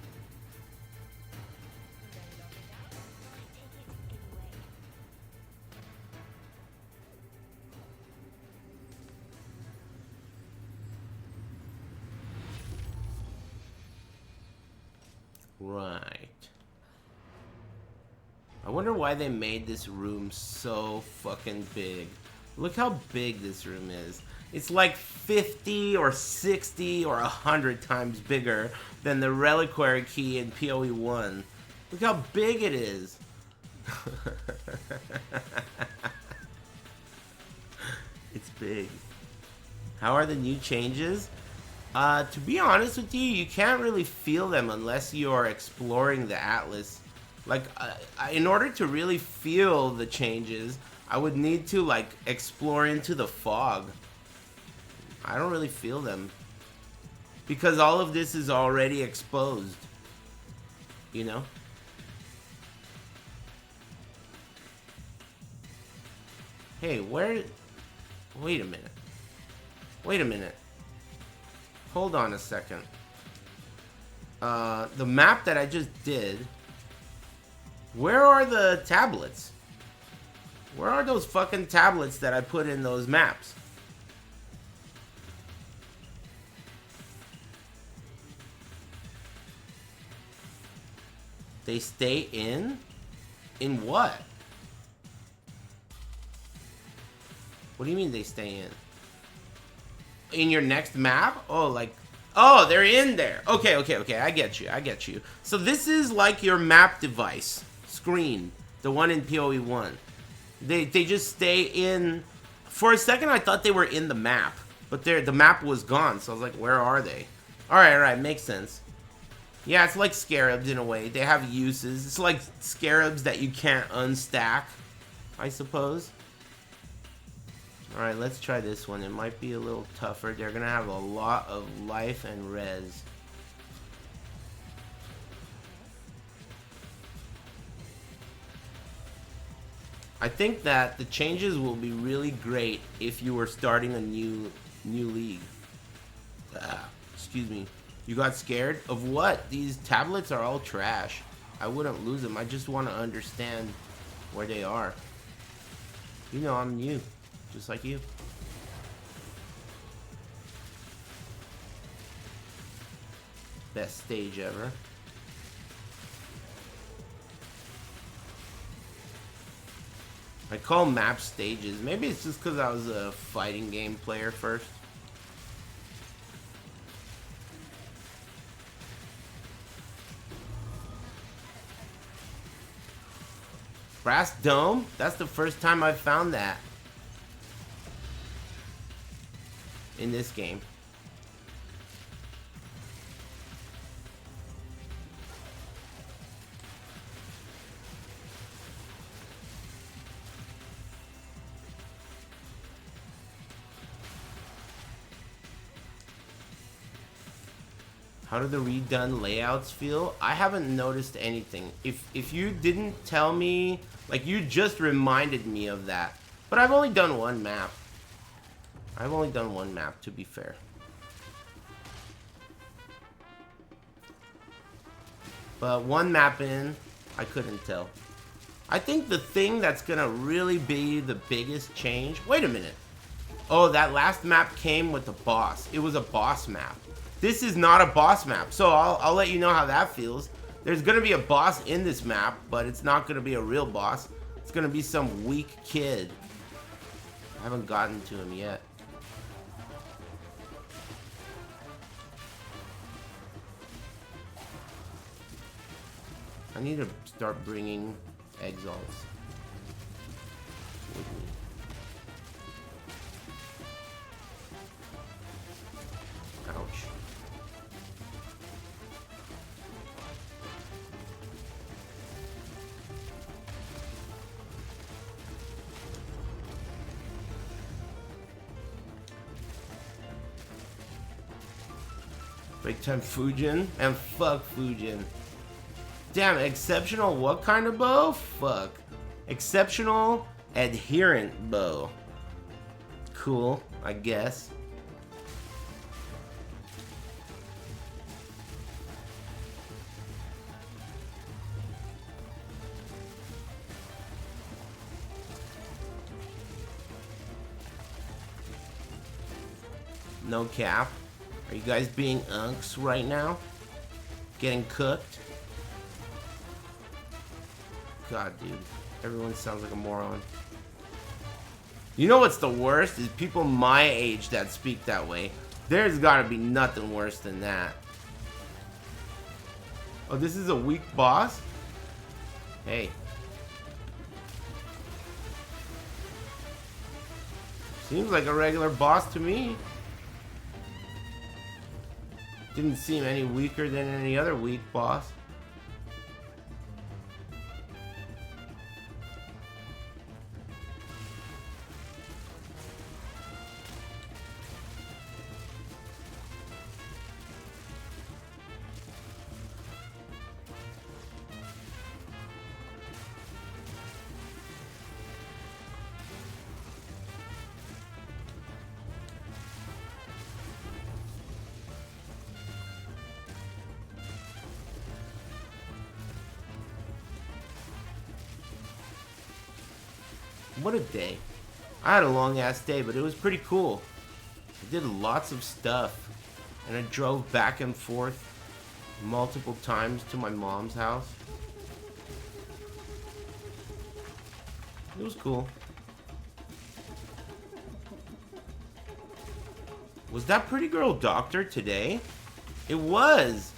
S1: Right. I wonder why they made this room so fucking big. Look how big this room is. It's like 50 or 60 or 100 times bigger than the Reliquary Key in PoE 1. Look how big it is. It's big. How are the new changes? To be honest with you, you can't really feel them unless you're exploring the Atlas. Like, in order to really feel the changes, I would need to, like, explore into the fog. I don't really feel them. Because all of this is already exposed. You know? Hey, where... Wait a minute. Wait a minute. Hold on a second. The map that I just did... Where are the tablets? Where are those fucking tablets that I put in those maps? They stay in? In what? What do you mean they stay in? In your next map? Oh, like... Oh, they're in there. Okay, okay, okay. I get you. I get you. So this is like your map device screen. The one in PoE 1. They just stay in... For a second, I thought they were in the map. But the map was gone. So I was like, where are they? Alright, alright. Makes sense. Yeah, it's like scarabs in a way. They have uses. It's like scarabs that you can't unstack, I suppose. Alright, let's try this one. It might be a little tougher. They're gonna have a lot of life and res. I think that the changes will be really great if you were starting a new league. Excuse me. You got scared? Of what? These tablets are all trash. I wouldn't lose them. I just want to understand where they are. You know, I'm new. Just like you. Best stage ever. I call maps stages. Maybe it's just because I was a fighting game player first. Brass Dome? That's the first time I've found that. In this game. How do the redone layouts feel? I haven't noticed anything. If you didn't tell me, like you just reminded me of that. But I've only done one map. I've only done one map, to be fair. But one map in, I couldn't tell. I think the thing that's gonna really be the biggest change... Wait a minute. Oh, that last map came with the boss. It was a boss map. This is not a boss map, so I'll let you know how that feels. There's gonna be a boss in this map, but it's not gonna be a real boss. It's gonna be some weak kid. I haven't gotten to him yet. I need to start bringing exiles with me. Ouch. Break time Fujin, and fuck Fujin. Damn, exceptional what kind of bow? Fuck. Exceptional adherent bow. Cool, I guess. No cap. Are you guys being unks right now? Getting cooked? God, dude. Everyone sounds like a moron. You know what's the worst? Is people my age that speak that way. There's gotta be nothing worse than that. Oh, this is a weak boss? Hey. Seems like a regular boss to me. Didn't seem any weaker than any other weak boss. What a day. I had a long ass day, but it was pretty cool. I did lots of stuff. And I drove back and forth multiple times to my mom's house. It was cool. Was that pretty girl doctor today? It was!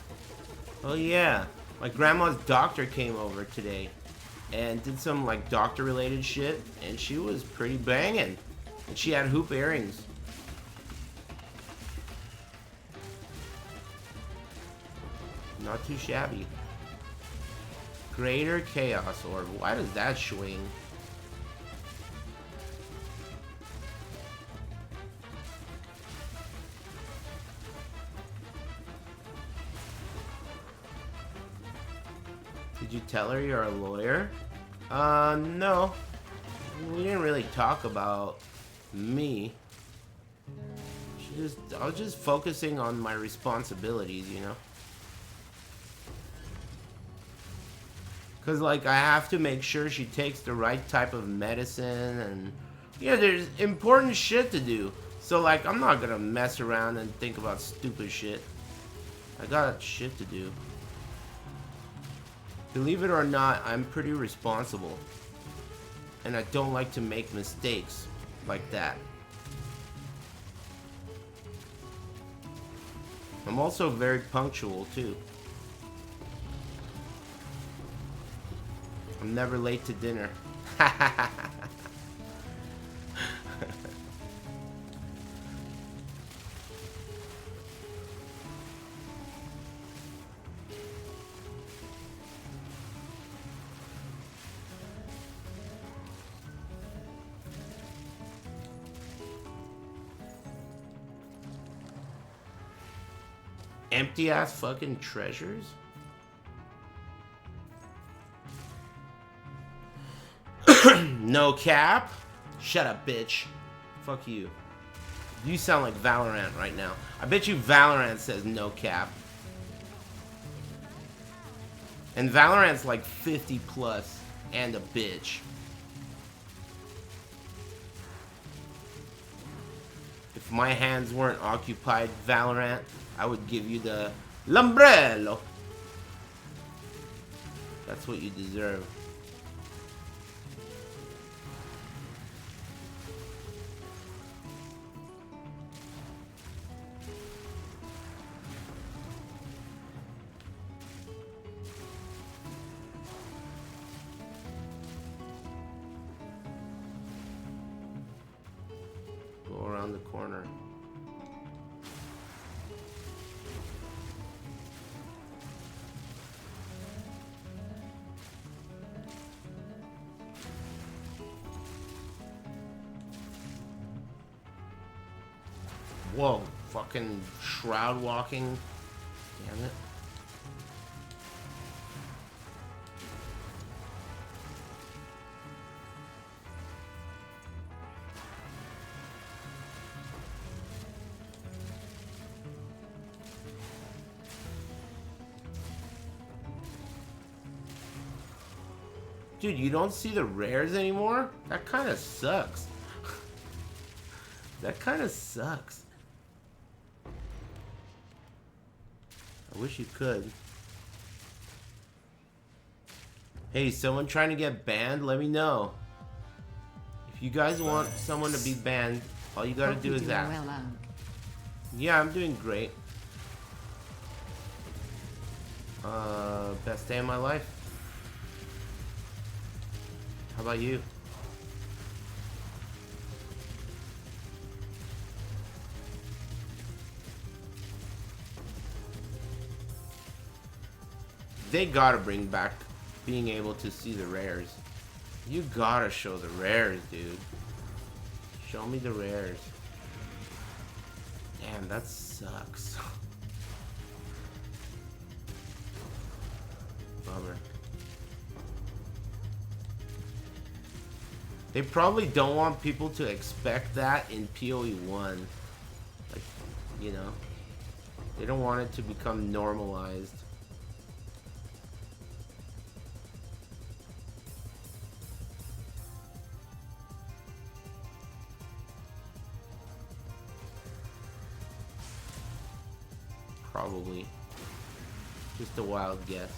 S1: Oh yeah. My grandma's doctor came over today. And did some like doctor related shit, and she was pretty banging. And she had hoop earrings. Not too shabby. Greater Chaos Orb. Why does that swing? Did you tell her you're a lawyer? No. We didn't really talk about me. I was just focusing on my responsibilities, you know? Because, like, I have to make sure she takes the right type of medicine, and, yeah, there's important shit to do. So, like, I'm not gonna mess around and think about stupid shit. I got shit to do. Believe it or not, I'm pretty responsible. And I don't like to make mistakes like that. I'm also very punctual, too. I'm never late to dinner. empty ass fucking treasures? No cap? Shut up, bitch. Fuck you. You sound like Valorant right now. I bet you Valorant says no cap. And Valorant's like 50 plus and a bitch. If my hands weren't occupied, Valorant, I would give you the Lumbrello. That's what you deserve. Go around the corner. Whoa, fucking shroud walking. Damn it. Dude, you don't see the rares anymore? That kind of sucks. That kind of sucks. I wish you could. Hey, someone trying to get banned? Let me know. If you guys want someone to be banned, all you gotta do is ask.
S3: Well,
S1: Yeah, I'm doing great. Best day of my life. How about you? They gotta bring back being able to see the rares. You gotta show the rares, dude. Show me the rares. Damn, that sucks. Bummer. They probably don't want people to expect that in PoE 1. Like, you know. They don't want it to become normalized. Probably. Just a wild guess.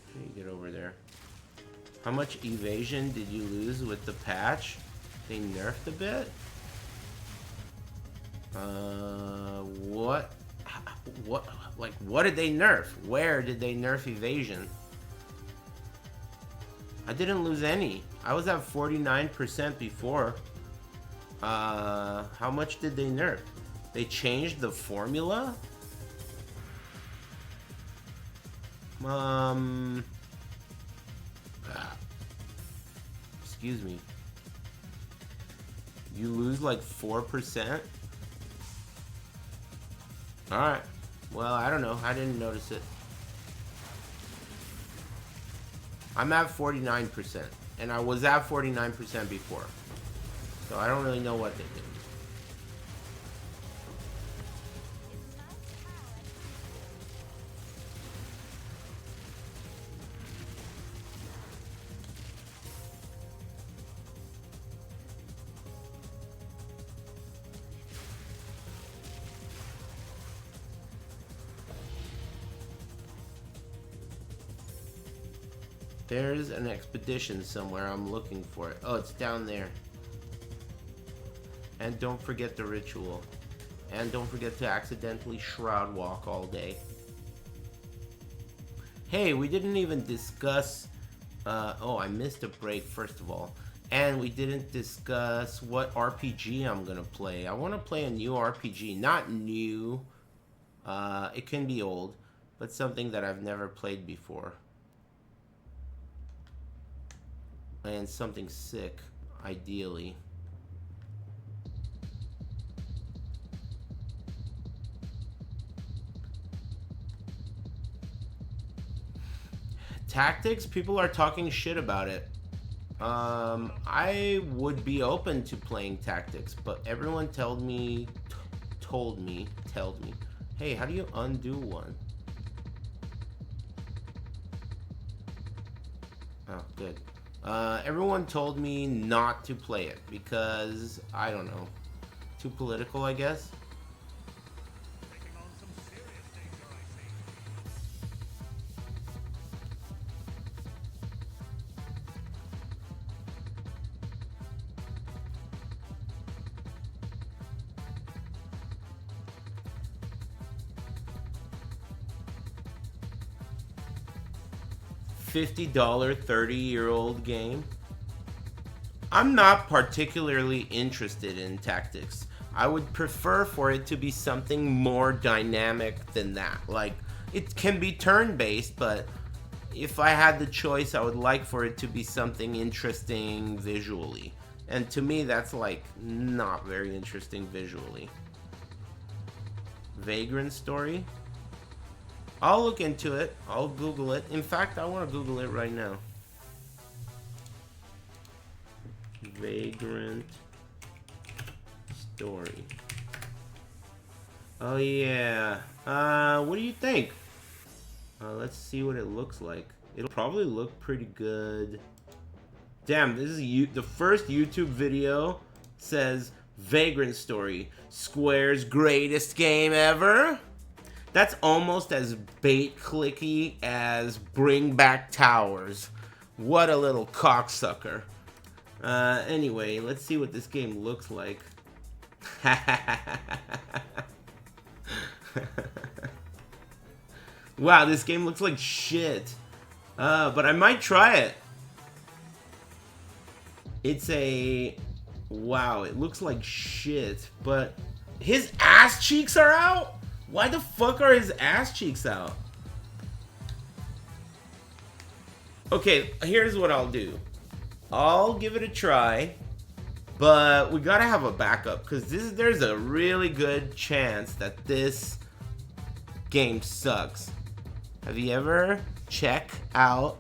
S1: How do you get over there? How much evasion did you lose with the patch? They nerfed a bit? What? Like, what did they nerf? Where did they nerf evasion? I didn't lose any. I was at 49% before. How much did they nerf? They changed the formula? Excuse me. You lose like 4%? Alright. Well, I don't know. I didn't notice it. I'm at 49%, and I was at 49% before. So I don't really know what they did. There's an expedition somewhere. I'm looking for it. Oh, it's down there. And don't forget the ritual. And don't forget to accidentally shroud walk all day. Hey, we didn't even discuss... oh, I missed a break, first of all. And we didn't discuss what RPG I'm gonna play. I want to play a new RPG. Not new. It can be old. But something that I've never played before. And something sick, ideally. Tactics, people are talking shit about it. I would be open to playing Tactics, but everyone told me, hey, how do you undo one? Oh, good. Everyone told me not to play it because, I don't know, too political, I guess. $50, 30-year-old game. I'm not particularly interested in Tactics. I would prefer for it to be something more dynamic than that. Like, it can be turn-based, but if I had the choice, I would like for it to be something interesting visually. And to me, that's like not very interesting visually. Vagrant Story? I'll look into it. I'll Google it. In fact, I want to Google it right now. Vagrant Story. Oh yeah. What do you think? Let's see what it looks like. It'll probably look pretty good. Damn, this is the first YouTube video says Vagrant Story, Square's greatest game ever. That's almost as bait-clicky as Bring Back Towers. What a little cocksucker. Anyway, let's see what this game looks like. Wow, this game looks like shit. But I might try it. It's a... Wow, it looks like shit. But his ass cheeks are out? Why the fuck are his ass cheeks out? Okay, here's what I'll do. I'll give it a try, but we gotta have a backup because there's a really good chance that this game sucks. Have you ever checked out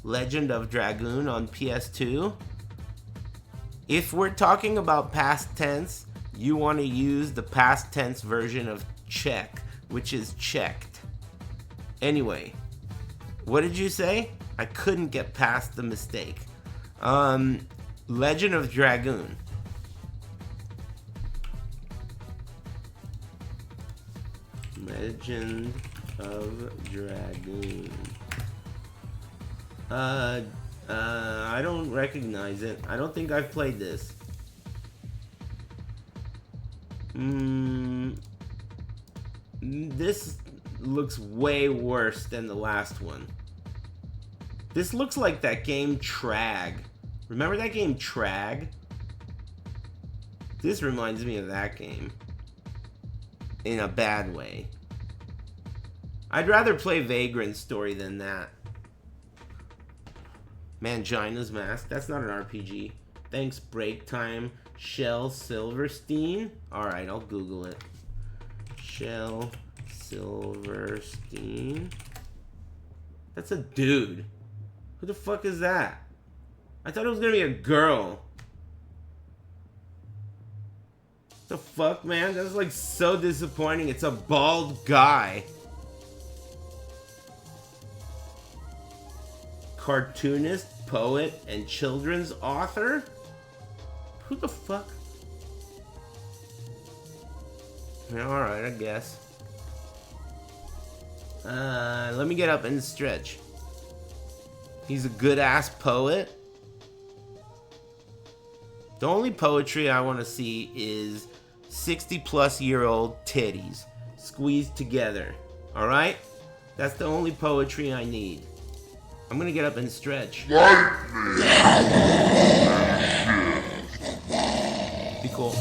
S1: Legend of Dragoon on PS2? If we're talking about past tense, you want to use the past tense version of check, which is checked. Anyway, what did you say? I couldn't get past the mistake. Legend of Dragoon. Legend of Dragoon. I don't recognize it. I don't think I've played this. This looks way worse than the last one. This looks like that game Trag. Remember that game Trag? This reminds me of that game. In a bad way. I'd rather play Vagrant Story than that. Mangina's Mask? That's not an RPG. Thanks, Break Time. Shel Silverstein? Alright, I'll Google it. Shel Silverstein. That's a dude. Who the fuck is that? I thought it was gonna be a girl. The fuck, man? That's like so disappointing. It's a bald guy. Cartoonist, poet, and children's author? Who the fuck? Alright, I guess. Let me get up and stretch. He's a good-ass poet. The only poetry I want to see is 60-plus-year-old titties squeezed together. Alright? That's the only poetry I need. I'm gonna get up and stretch. Be cool.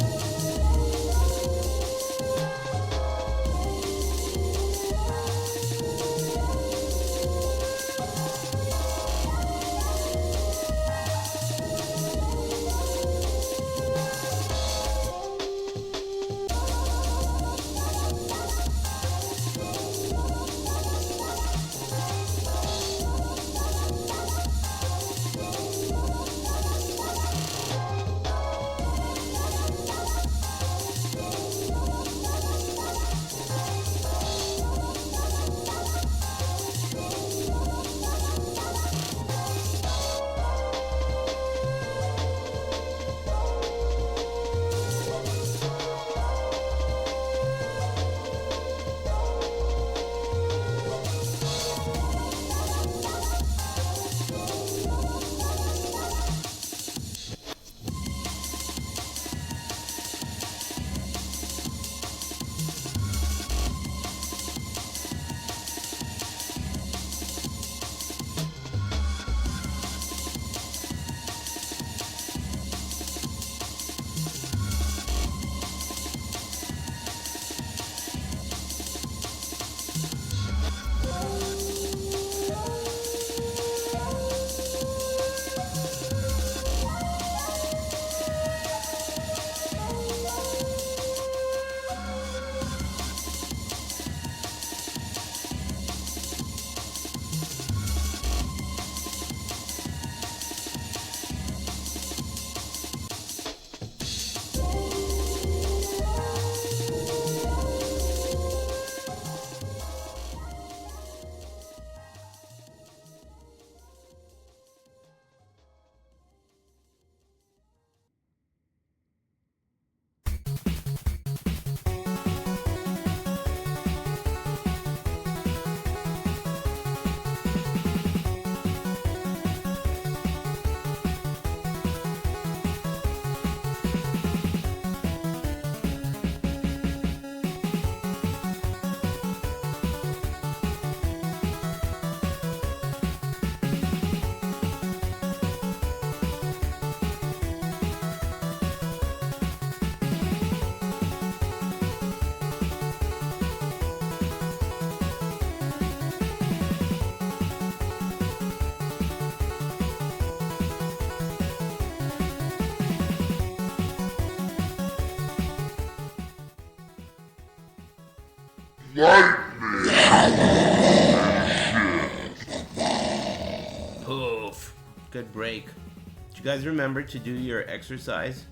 S1: Poof. Good break. Did you guys remember to do your exercise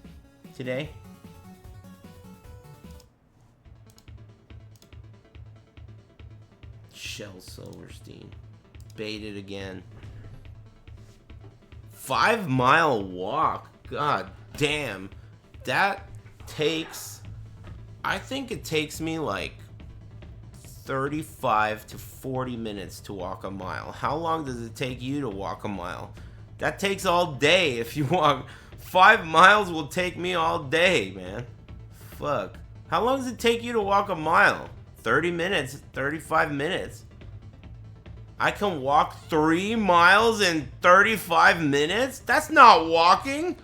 S1: today? Shel Silverstein. Baited again. 5 mile walk. God damn. That takes... I think it takes me like 35 to 40 minutes to walk a mile. How long does it take you to walk a mile? That takes all day if you walk. 5 miles will take me all day, man. Fuck. How long does it take you to walk a mile? 30 minutes, 35 minutes. I can walk 3 miles in 35 minutes? That's not walking.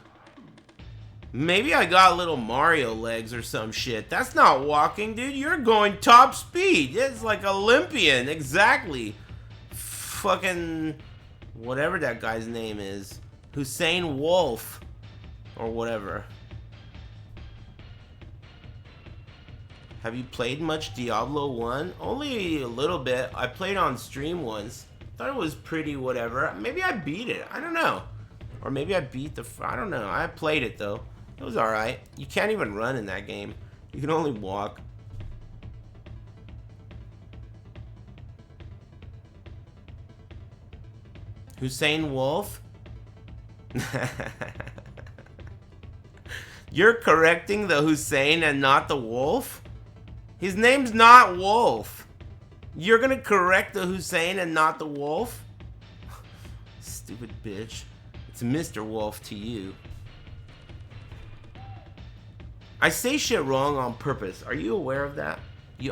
S1: Maybe I got little Mario legs or some shit. That's not walking, dude. You're going top speed. It's like Olympian, exactly. Fucking whatever that guy's name is. Hussein Wolf. Or whatever. Have you played much Diablo 1? Only a little bit. I played on stream once. Thought it was pretty whatever. Maybe I beat it. I don't know. Or maybe I beat the... I don't know. I played it though. It was alright. You can't even run in that game. You can only walk. Hussein Wolf? You're correcting the Hussein and not the Wolf? His name's not Wolf. You're gonna correct the Hussein and not the Wolf? Stupid bitch. It's Mr. Wolf to you. I say shit wrong on purpose. Are you aware of that?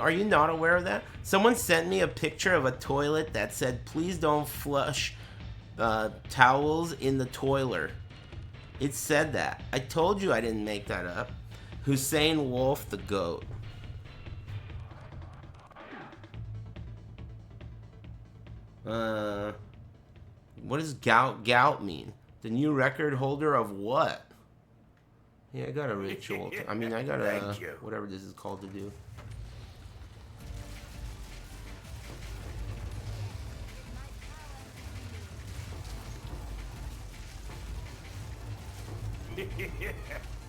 S1: Are you not aware of that? Someone sent me a picture of a toilet that said, please don't flush towels in the toilet. It said that. I told you I didn't make that up. Hussein Wolf the GOAT. What does gout mean? The new record holder of what? Yeah, I got a ritual. I mean, I got a whatever this is called to do.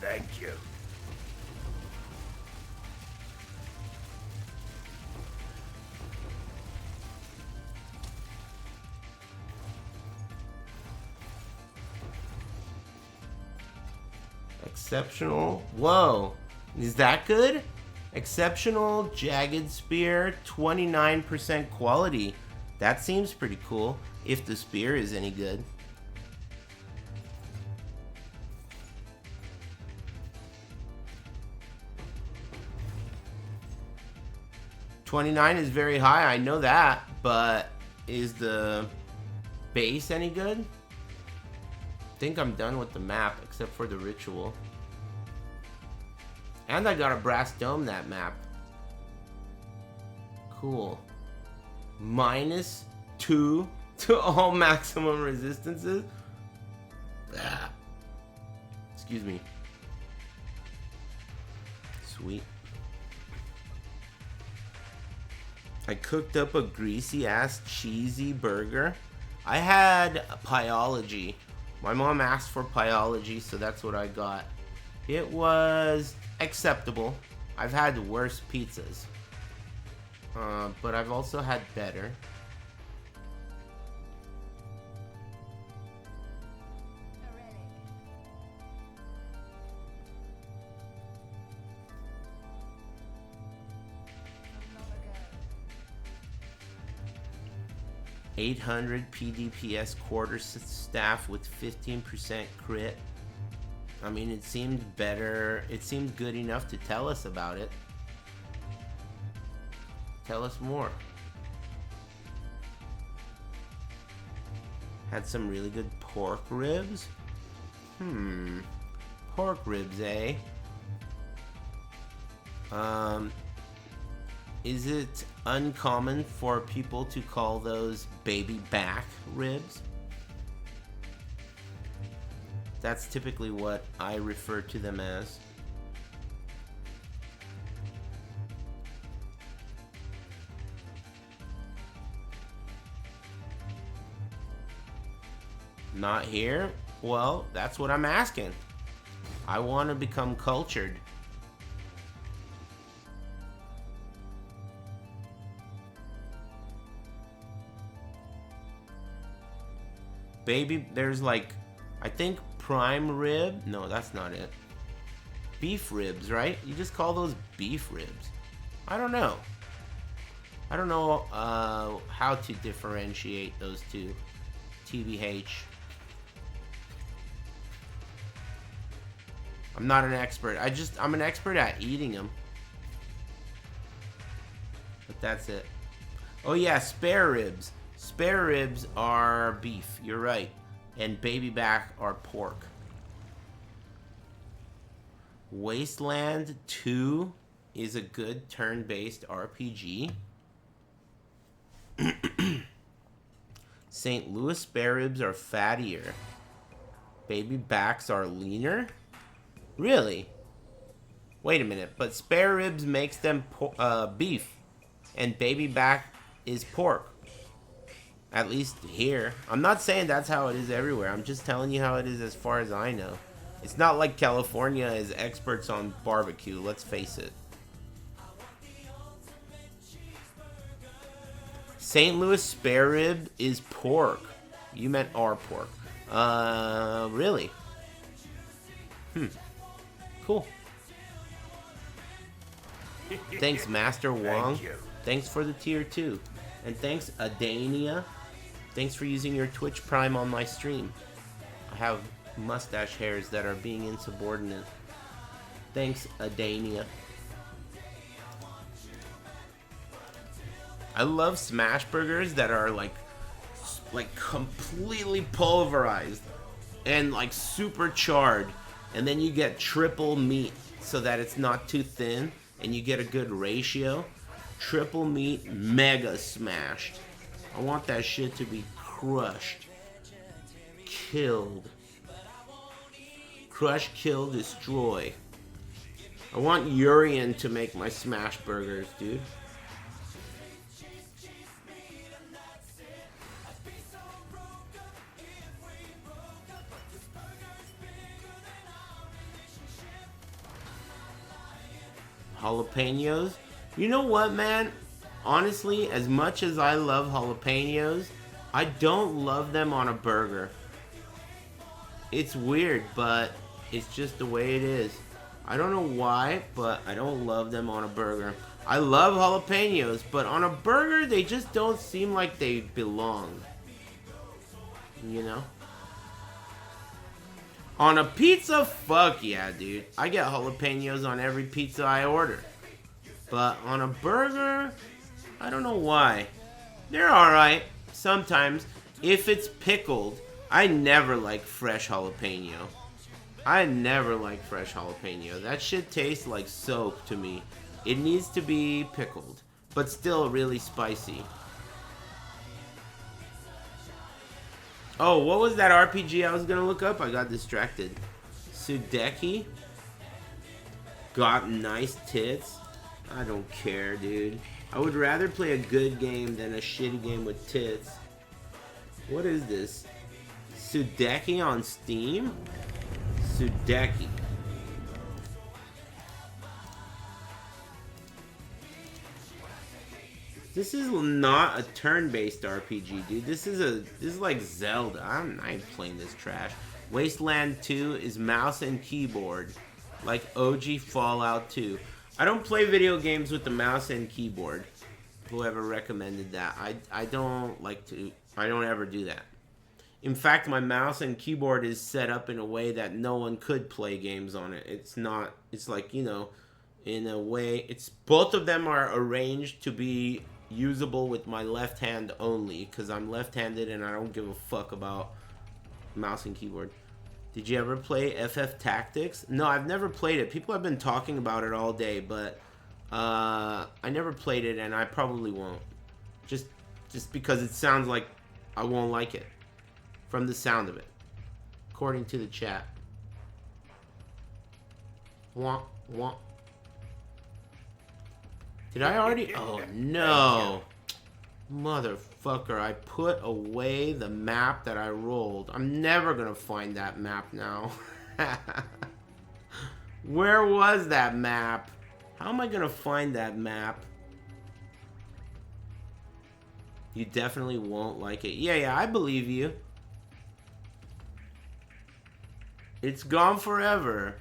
S2: Thank you.
S1: Exceptional. Whoa. Is that good? Exceptional jagged spear, 29% quality. That seems pretty cool, if the spear is any good. $29 is very high, I know that, but is the base any good? I think I'm done with the map, except for the ritual. And I got a brass dome that map. Cool. -2 to all maximum resistances. Ah. Excuse me. Sweet. I cooked up a greasy ass cheesy burger. I had Pyology. My mom asked for Pyology, so that's what I got. It was acceptable. I've had worse pizzas. But I've also had better. $800 PDPS quarter staff with 15% crit. I mean, it seemed better. It seemed good enough to tell us about it. Tell us more. Had some really good pork ribs. Pork ribs, eh? Is it uncommon for people to call those baby back ribs? That's typically what I refer to them as. Not here? Well, that's what I'm asking. I want to become cultured. Baby, there's like, I think prime rib. No, that's not it. Beef ribs, right? You just call those beef ribs. I don't know. I don't know how to differentiate those two. TBH. I'm not an expert. I'm an expert at eating them. But that's it. Oh yeah, spare ribs. Spare ribs are beef. You're right. And baby back are pork. Wasteland 2 is a good turn-based RPG. St. Louis spare ribs are fattier. Baby backs are leaner? Really? Wait a minute, but spare ribs makes them beef, and baby back is pork. At least here. I'm not saying that's how it is everywhere. I'm just telling you how it is as far as I know. It's not like California is experts on barbecue, let's face it. St. Louis spare rib is pork. You meant our pork. Really? Cool. Thanks, Master Wong.
S2: Thank you.
S1: Thanks for the tier 2. And thanks, Adania. Thanks for using your Twitch Prime on my stream. I have mustache hairs that are being insubordinate. Thanks, Adania. I love smash burgers that are like completely pulverized and like super charred, and then you get triple meat so that it's not too thin and you get a good ratio. Triple meat, mega smashed. I want that shit to be crushed, killed. Crush, kill, destroy. I want Urian to make my smash burgers, dude. Jalapenos. You know what, man? Honestly, as much as I love jalapenos, I don't love them on a burger. It's weird, but it's just the way it is. I don't know why, but I don't love them on a burger. I love jalapenos, but on a burger, they just don't seem like they belong. You know? On a pizza, fuck yeah, dude. I get jalapenos on every pizza I order. But on a burger, I don't know why. They're alright, sometimes. If it's pickled, I never like fresh jalapeno. I never like fresh jalapeno. That shit tastes like soap to me. It needs to be pickled, but still really spicy. Oh, what was that RPG I was gonna look up? I got distracted. Sudeki? Got nice tits? I don't care, dude. I would rather play a good game than a shitty game with tits. What is this? Sudeki on Steam? Sudeki. This is not a turn-based RPG, dude. This is like Zelda. I ain't playing this trash. Wasteland 2 is mouse and keyboard, like OG Fallout 2. I don't play video games with the mouse and keyboard. Whoever recommended that, I don't like to. I don't ever do that. In fact, my mouse and keyboard is set up in a way that no one could play games on it. It's not. It's like, you know, in a way, it's both of them are arranged to be usable with my left hand only, because I'm left-handed and I don't give a fuck about mouse and keyboard. Did you ever play FF Tactics? No, I've never played it. People have been talking about it all day, but I never played it, and I probably won't. Just because it sounds like I won't like it from the sound of it, according to the chat. Wah, wah. Did I already? Oh, no. Motherfucker, I put away the map that I rolled. I'm never gonna find that map now. Where was that map? How am I gonna find that map? You definitely won't like it. Yeah, I believe you. It's gone forever.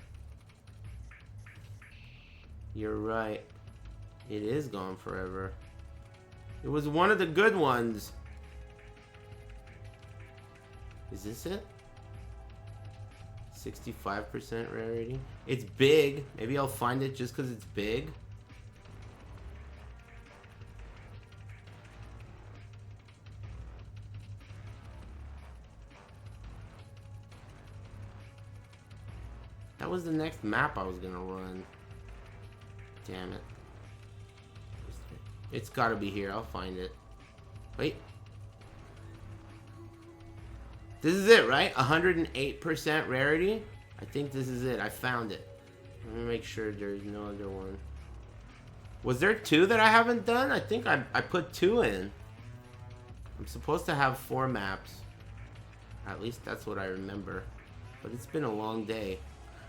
S1: You're right. It is gone forever. It was one of the good ones. Is this it? 65% rarity. It's big. Maybe I'll find it just because it's big. That was the next map I was gonna run. Damn it. It's gotta be here. I'll find it. Wait. This is it, right? 108% rarity? I think this is it. I found it. Let me make sure there's no other one. Was there 2 that I haven't done? I think I put 2 in. I'm supposed to have 4 maps. At least that's what I remember. But it's been a long day.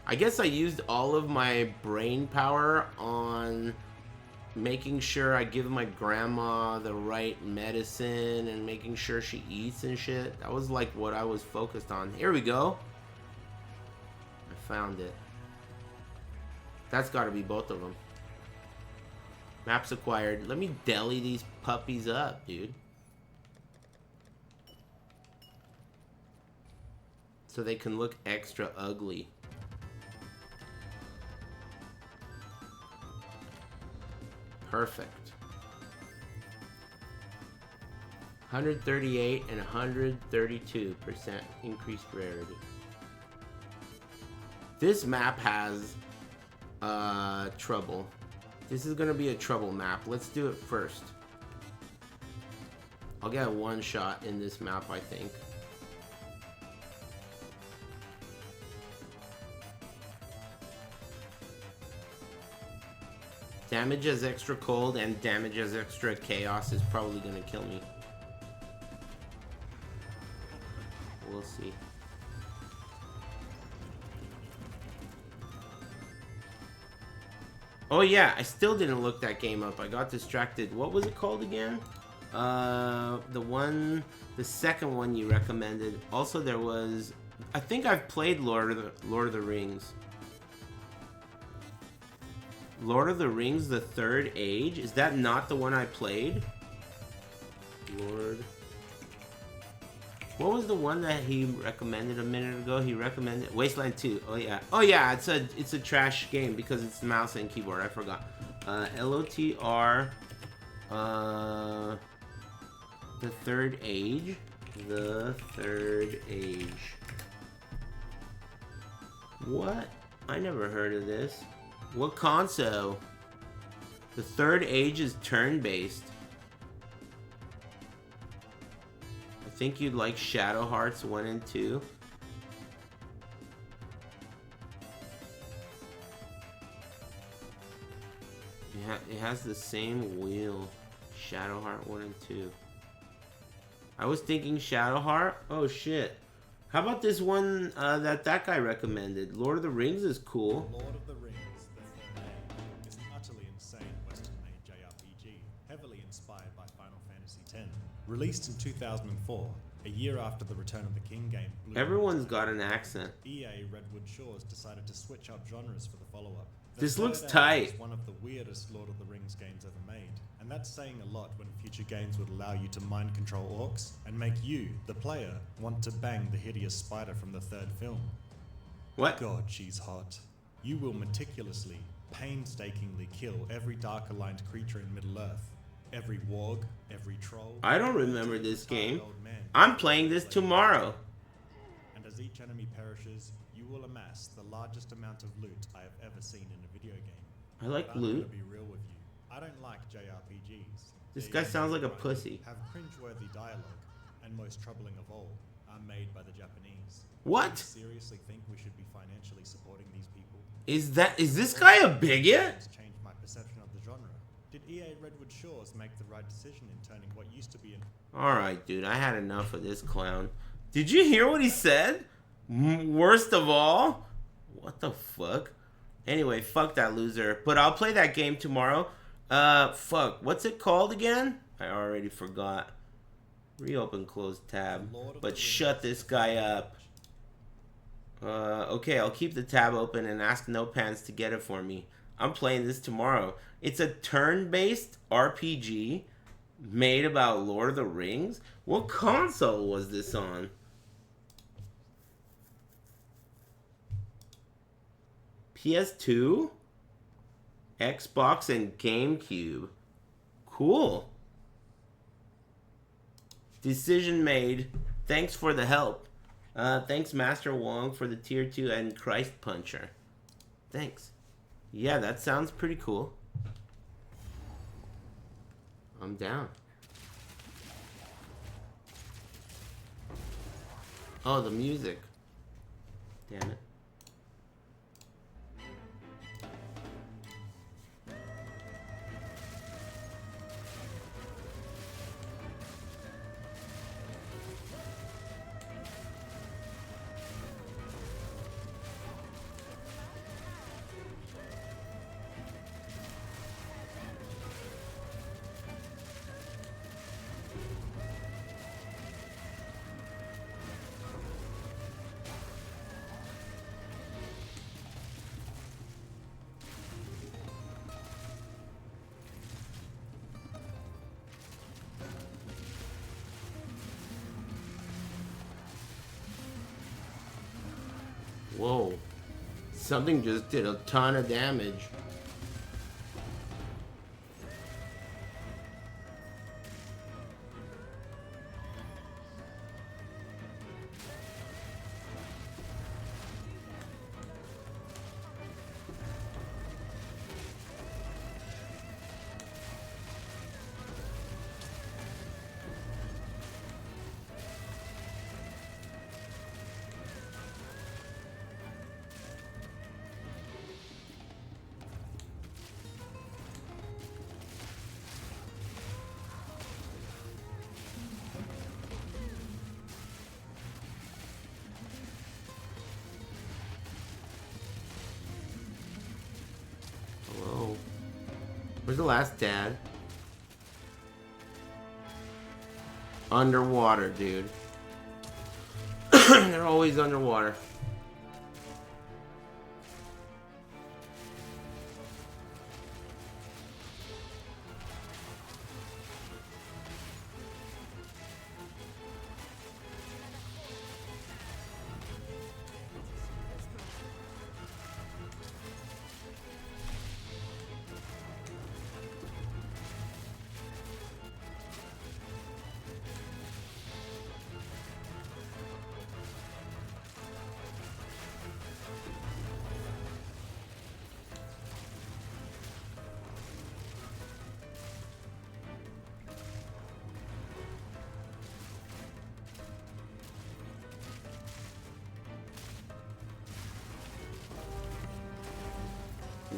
S1: I guess I used all of my brain power on making sure I give my grandma the right medicine and making sure she eats and shit. That was like what I was focused on. Here we go. I found it. That's got to be both of them. Maps acquired. Let me deli these puppies up, dude. So they can look extra ugly. Perfect. 138 and 132% increased rarity. This map has trouble. This is gonna be a trouble map. Let's do it first. I'll get a one shot in this map, I think. Damage as extra cold and damage as extra chaos is probably gonna kill me. We'll see. Oh yeah, I still didn't look that game up. I got distracted. What was it called again? The second one you recommended. Also, there was. I think I've played Lord of the Rings. Lord of the Rings: The Third Age. Is that not the one I played? Lord. What was the one that he recommended a minute ago? He recommended Wasteland 2. Oh yeah. Oh yeah, it's a trash game because it's mouse and keyboard. I forgot. LOTR The Third Age. The Third Age. What? I never heard of this. What console? The Third Age is turn-based. I think you'd like Shadow Hearts 1 and 2. It has the same wheel. Shadow Heart 1 and 2. I was thinking Shadow Heart. Oh shit. How about this one that guy recommended? Lord of the Rings is cool.
S4: Lord of the Rings, The Third Age, is an utterly insane Western-made JRPG, heavily inspired by Final Fantasy X. Released in 2004, a year after the Return of the King game.
S1: Everyone's got an accent.
S4: EA Redwood Shores decided to switch up genres for the follow-up.
S1: This looks tight.
S4: It's one of the weirdest Lord of the Rings games ever made, and that's saying a lot when future games would allow you to mind control orcs and make you, the player, want to bang the hideous spider from the third film.
S1: What?
S4: God, she's hot. You will meticulously, painstakingly kill every dark-aligned creature in Middle-earth. Every warg, every troll.
S1: I don't remember this game.
S4: Old man.
S1: I'm playing this tomorrow.
S4: And as each enemy perishes, you will amass the largest amount of loot I have ever seen in a video game.
S1: I like
S4: But I'm
S1: loot.
S4: gonna be real with you. I don't like JRPGs.
S1: This
S4: They
S1: guy sounds like a
S4: usually
S1: pussy.
S4: Have cringeworthy dialogue, and most troubling of all, are made by the Japanese.
S1: What?
S4: Do you seriously think we should be financially supporting these people?
S1: Is this guy a bigot?
S4: It's changed my perception of the genre. Did EA Redwood Shores make the right decision in turning what used to be an...
S1: Alright, dude, I had enough of this clown. Did you hear what he said? Worst of all? What the fuck? Anyway, fuck that loser. But I'll play that game tomorrow. Fuck. What's it called again? I already forgot. Reopen closed tab. But shut this guy up. Okay, I'll keep the tab open and ask No Pants to get it for me. I'm playing this tomorrow. It's a turn-based RPG made about Lord of the Rings. What console was this on? PS2? Xbox and GameCube. Cool. Decision made. Thanks for the help. Thanks Master Wong for the tier 2 and Christ Puncher. Thanks. Yeah, that sounds pretty cool. I'm down. Oh, the music. Damn it. Whoa. Something just did a ton of damage. Where's the last dad? Underwater, dude. They're always underwater.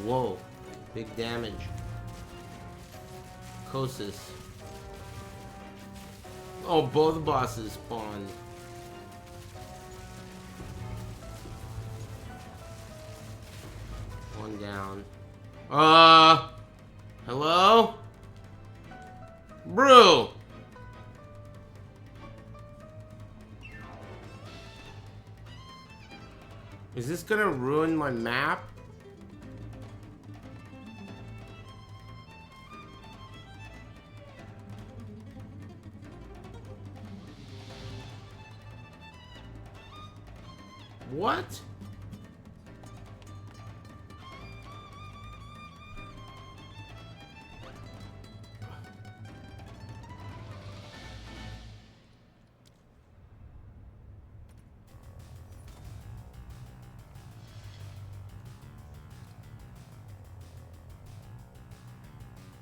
S1: Whoa, big damage. Kosis. Oh, both bosses spawned. One down. Hello? Brew! Is this gonna ruin my map? What?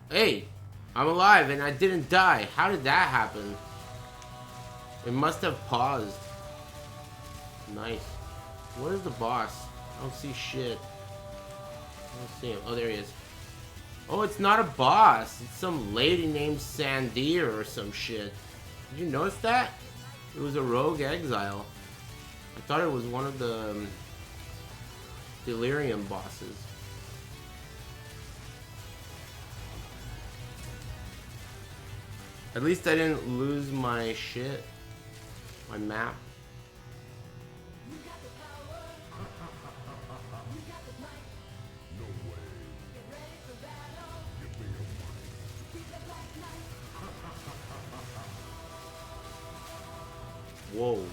S1: Hey, I'm alive and I didn't die. How did that happen? It must have paused. Nice. What is the boss? I don't see shit. I don't see him. Oh, there he is. Oh, it's not a boss. It's some lady named Sandir or some shit. Did you notice that? It was a rogue exile. I thought it was one of the Delirium bosses. At least I didn't lose my shit. My map. Whoa.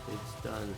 S1: It's done.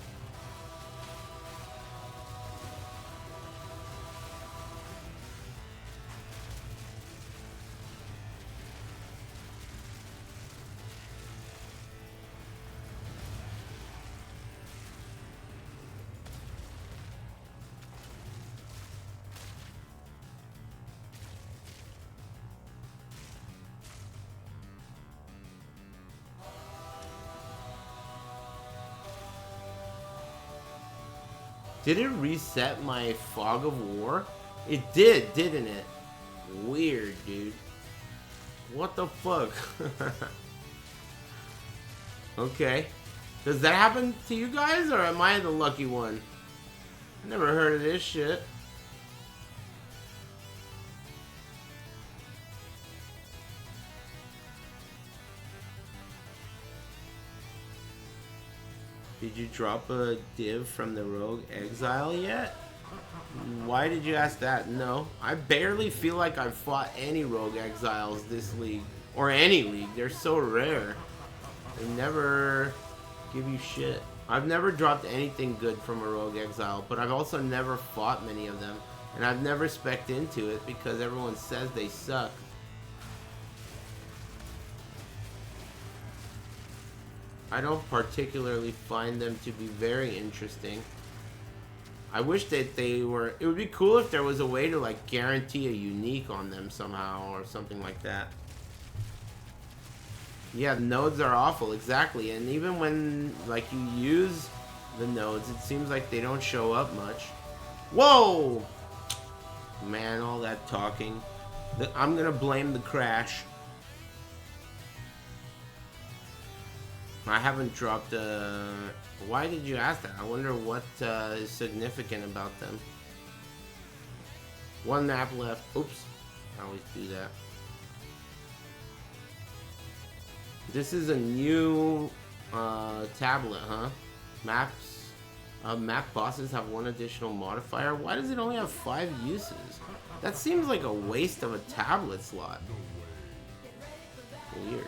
S1: Did it reset my fog of war? It did, didn't it? Weird, dude. What the fuck? Okay. Does that happen to you guys, or am I the lucky one? I never heard of this shit. Did you drop a div from the Rogue Exile yet? Why did you ask that? No. I barely feel like I've fought any Rogue Exiles this league. Or any league. They're so rare. They never give you shit. I've never dropped anything good from a Rogue Exile, but I've also never fought many of them. And I've never spec'd into it because everyone says they suck. I don't particularly find them to be very interesting. I wish that they were... It would be cool if there was a way to, like, guarantee a unique on them somehow or something like that. Yeah, the nodes are awful, exactly. And even when, like, you use the nodes, it seems like they don't show up much. Whoa! Man, all that talking. I'm gonna blame the crash. I haven't dropped why did you ask that? I wonder what is significant about them. One map left. Oops. I always do that. This is a new tablet, huh? Maps. Map bosses have one additional modifier. Why does it only have 5 uses? That seems like a waste of a tablet slot. Weird.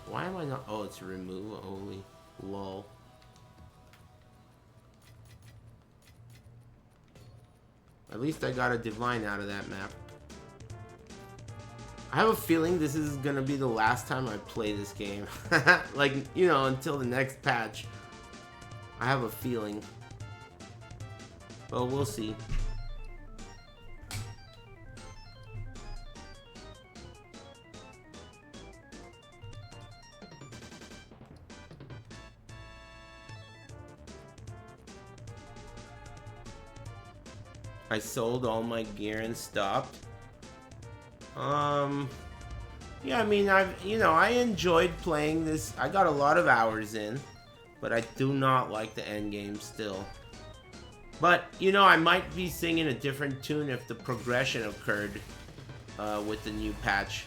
S1: Why am I not? Oh, it's remove only. Lol. At least I got a divine out of that map. I have a feeling this is gonna be the last time I play this game. Like, you know, until the next patch. I have a feeling. But we'll see. I sold all my gear and stopped. Yeah, I mean, I enjoyed playing this. I got a lot of hours in, but I do not like the end game still. But, you know, I might be singing a different tune if the progression occurred with the new patch.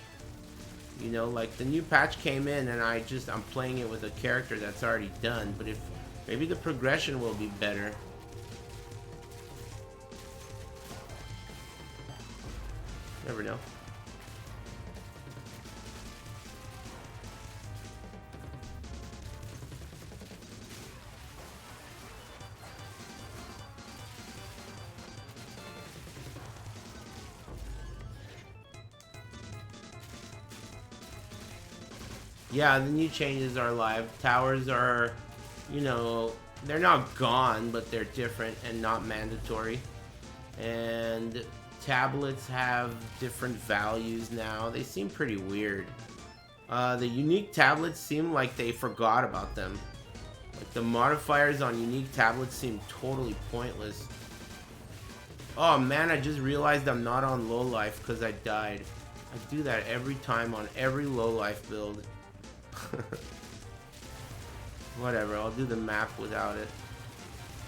S1: You know, like the new patch came in and I'm playing it with a character that's already done, but if maybe the progression will be better. Never know. Yeah, the new changes are live. Towers are, you know, they're not gone, but they're different and not mandatory. And tablets have different values now. They seem pretty weird. The unique tablets seem like they forgot about them. Like, the modifiers on unique tablets seem totally pointless. Oh man, I just realized I'm not on low life because I died. I do that every time on every low life build. Whatever, I'll do the map without it.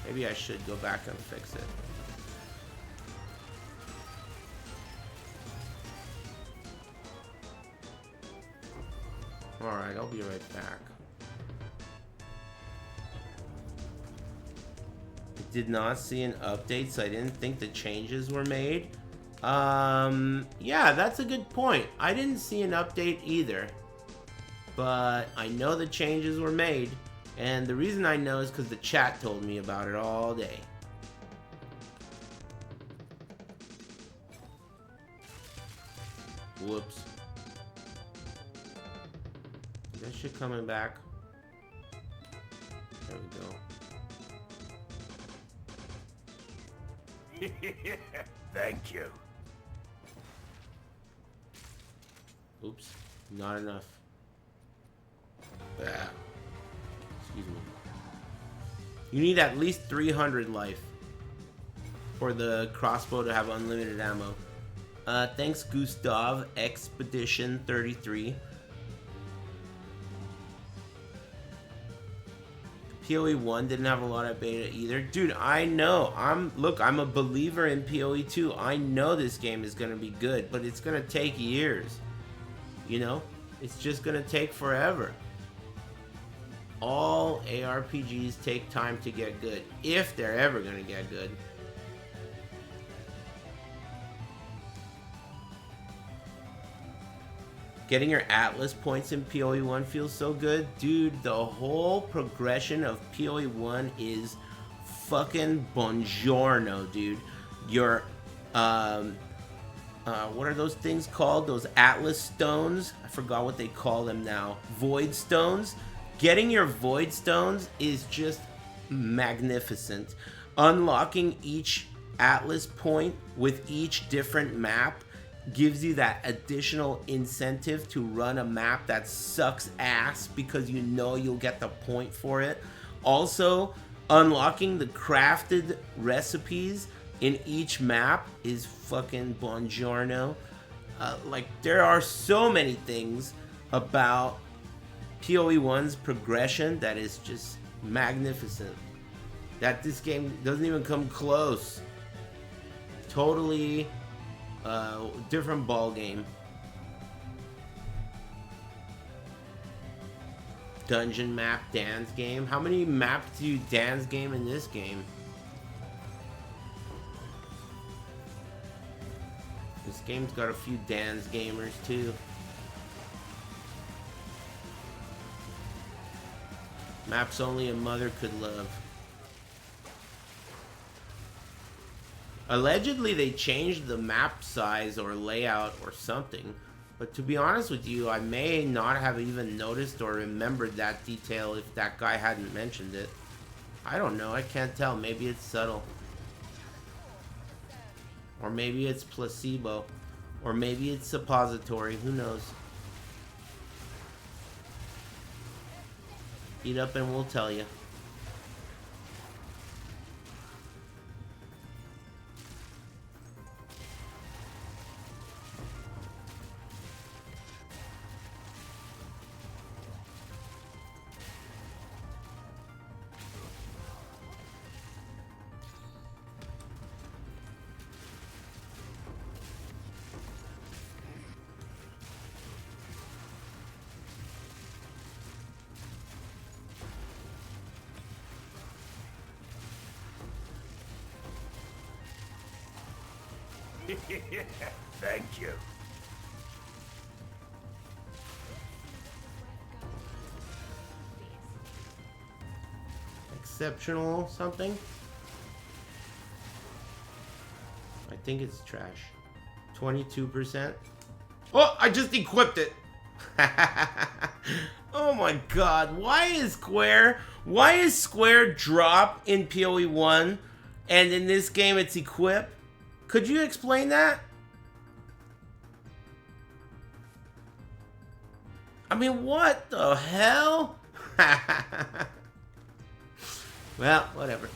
S1: Maybe I should go back and fix it. Alright, I'll be right back. I did not see an update, so I didn't think the changes were made. Yeah, that's a good point. I didn't see an update either. But I know the changes were made. And the reason I know is because the chat told me about it all day. Whoops. Is that shit coming back? There we go.
S2: Thank you.
S1: Oops. Not enough. Ah. Excuse me. You need at least 300 life for the crossbow to have unlimited ammo. Thanks Gustav Expedition 33. PoE 1 didn't have a lot of beta either. Dude, I know. I'm a believer in PoE 2. I know this game is gonna be good, but it's gonna take years. You know? It's just gonna take forever. All ARPGs take time to get good, if they're ever gonna get good. Getting your Atlas points in PoE 1 feels so good. Dude, the whole progression of PoE 1 is fucking buongiorno, dude. Your, what are those things called? Those Atlas stones? I forgot what they call them now. Void stones? Getting your Void stones is just magnificent. Unlocking each Atlas point with each different map gives you that additional incentive to run a map that sucks ass because you know you'll get the point for it. Also, unlocking the crafted recipes in each map is fucking buongiorno. Like, there are so many things about PoE 1's progression that is just magnificent. That this game doesn't even come close. Totally different ball game. Dungeon map dance game. How many maps do you dance game in this game? This game's got a few dance gamers too. Maps only a mother could love. Allegedly, they changed the map size or layout or something. But to be honest with you, I may not have even noticed or remembered that detail if that guy hadn't mentioned it. I don't know. I can't tell. Maybe it's subtle. Or maybe it's placebo. Or maybe it's suppository. Who knows? Eat up and we'll tell you.
S2: Thank you.
S1: Exceptional something? I think it's trash. 22%. Oh, I just equipped it. Oh my god. Why is Square drop in PoE 1 and in this game it's equip? Could you explain that? I mean, what the hell? Well, whatever.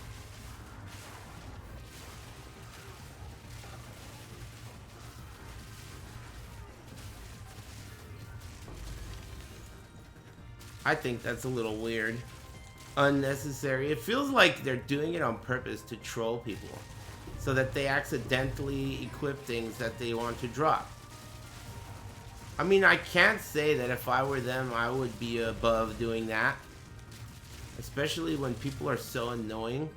S1: I think that's a little weird. Unnecessary. It feels like they're doing it on purpose to troll people, so that they accidentally equip things that they want to drop. I mean, I can't say that if I were them, I would be above doing that. Especially when people are so annoying.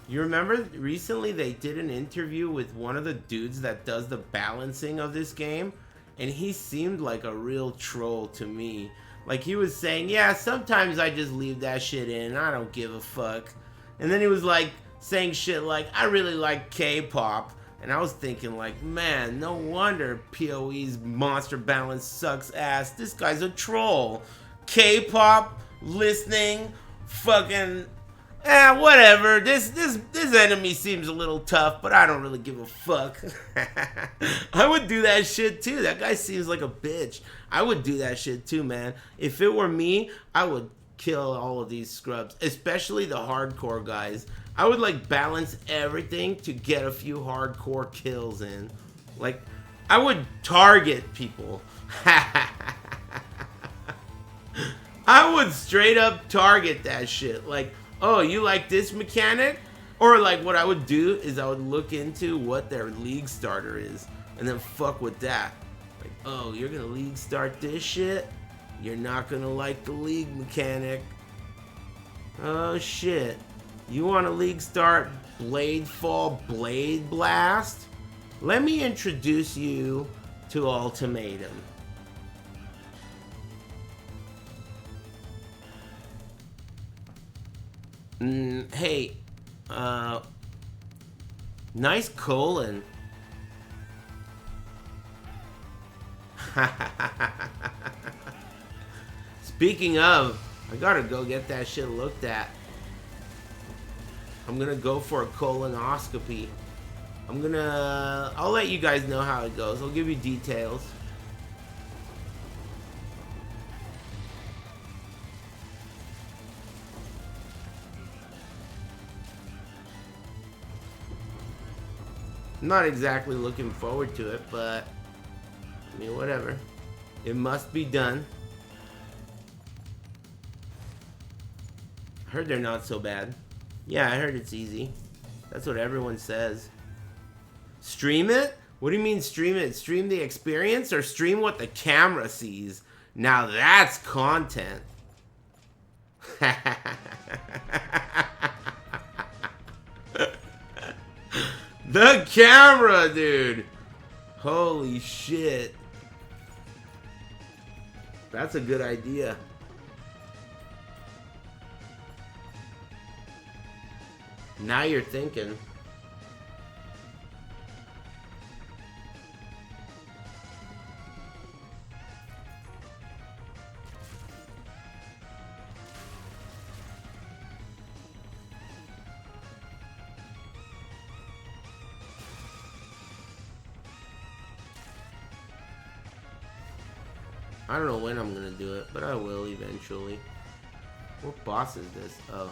S1: You remember recently they did an interview with one of the dudes that does the balancing of this game? And he seemed like a real troll to me. Like he was saying, yeah, sometimes I just leave that shit in. I don't give a fuck. And then he was like saying shit like, I really like K-pop. And I was thinking like, man, no wonder PoE's monster balance sucks ass. This guy's a troll. K-pop, listening, fucking, whatever. This enemy seems a little tough, but I don't really give a fuck. I would do that shit too. That guy seems like a bitch. I would do that shit too, man. If it were me, I would kill all of these scrubs, especially the hardcore guys. I would like balance everything to get a few hardcore kills in. Like, I would target people. I would straight up target that shit. Like, oh, you like this mechanic? Or like what I would do is I would look into what their league starter is and then fuck with that. Like, oh, you're gonna league start this shit? You're not gonna like the league mechanic. Oh shit. You want to league start Bladefall Blade Blast? Let me introduce you to Ultimatum. Hey, nice colon. Speaking of, I gotta go get that shit looked at. I'm gonna go for a colonoscopy. I'll let you guys know how it goes. I'll give you details. I'm not exactly looking forward to it, but I mean, whatever. It must be done. I heard they're not so bad. Yeah, I heard it's easy. That's what everyone says. Stream it? What do you mean stream it? Stream the experience or stream what the camera sees? Now that's content. The camera, dude. Holy shit. That's a good idea. Now you're thinking. I don't know when I'm gonna do it, but I will eventually. What boss is this? Oh.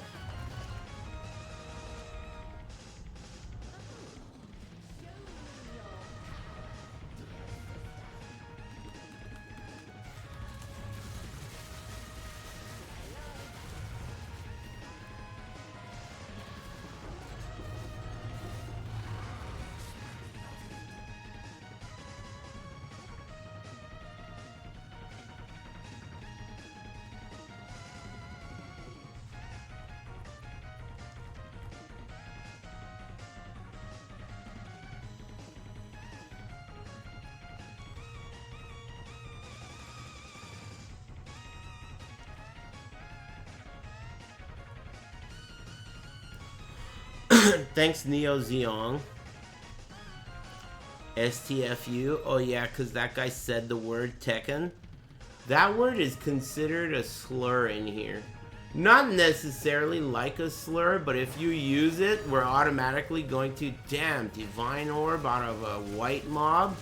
S1: Thanks, Neo Zeong. STFU. Oh, yeah, because that guy said the word Tekken. That word is considered a slur in here. Not necessarily like a slur, but if you use it, we're automatically going to, damn, Divine Orb out of a white mob.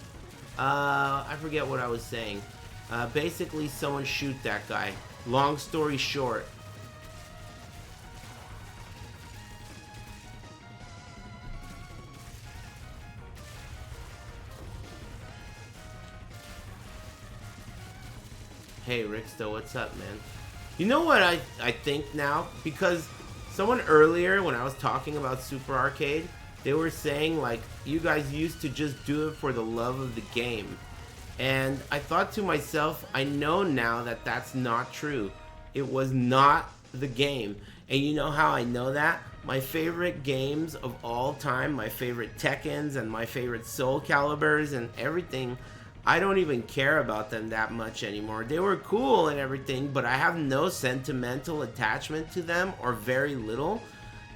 S1: I forget what I was saying. Basically, someone shoot that guy. Long story short. Hey, Ricksto, what's up, man? You know what I think now? Because someone earlier, when I was talking about Super Arcade, they were saying, like, you guys used to just do it for the love of the game. And I thought to myself, I know now that that's not true. It was not the game. And you know how I know that? My favorite games of all time, my favorite Tekkens and my favorite Soul Caliburs and everything, I don't even care about them that much anymore. They were cool and everything, but I have no sentimental attachment to them, or very little.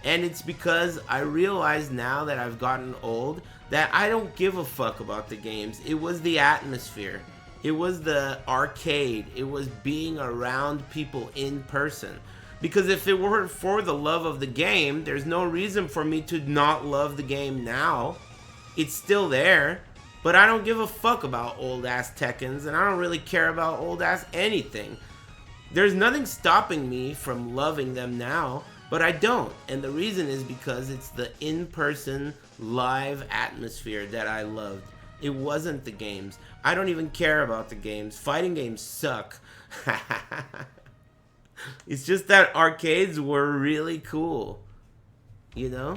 S1: And it's because I realize now that I've gotten old that I don't give a fuck about the games. It was the atmosphere. It was the arcade. It was being around people in person. Because if it weren't for the love of the game, there's no reason for me to not love the game now. It's still there. But I don't give a fuck about old ass Tekkens, and I don't really care about old ass anything. There's nothing stopping me from loving them now, but I don't. And the reason is because it's the in-person live atmosphere that I loved. It wasn't the games. I don't even care about the games. Fighting games suck. It's just that arcades were really cool. You know?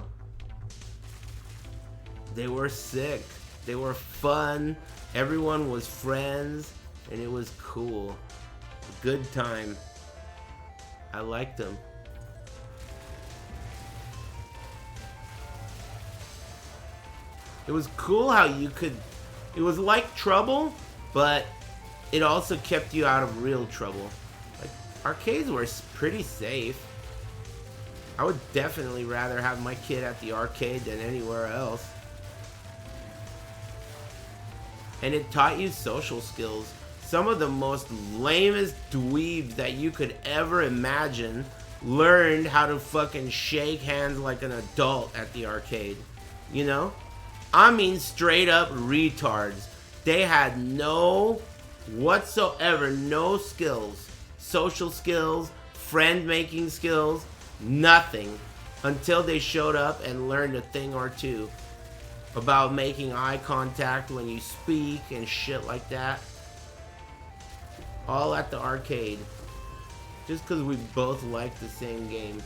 S1: They were sick. They were fun. Everyone was friends. And it was cool. Good time. I liked them. It was cool how you could... It was like trouble, but it also kept you out of real trouble. Like, arcades were pretty safe. I would definitely rather have my kid at the arcade than anywhere else. And it taught you social skills. Some of the most lamest dweebs that you could ever imagine learned how to fucking shake hands like an adult at the arcade. You know? I mean straight up retards. They had no skills. Social skills, friend making skills, nothing. Until they showed up and learned a thing or two about making eye contact when you speak and shit like that. All at the arcade. Just because we both liked the same game.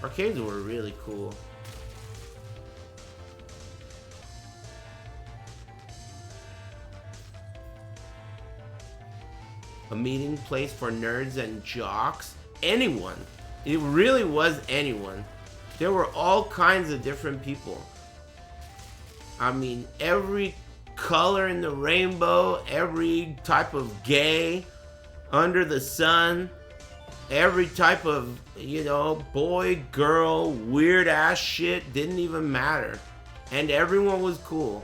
S1: Arcades were really cool. A meeting place for nerds and jocks. Anyone. It really was anyone. There were all kinds of different people. I mean, every color in the rainbow, every type of gay under the sun, every type of, you know, boy, girl, weird ass shit, didn't even matter. And everyone was cool.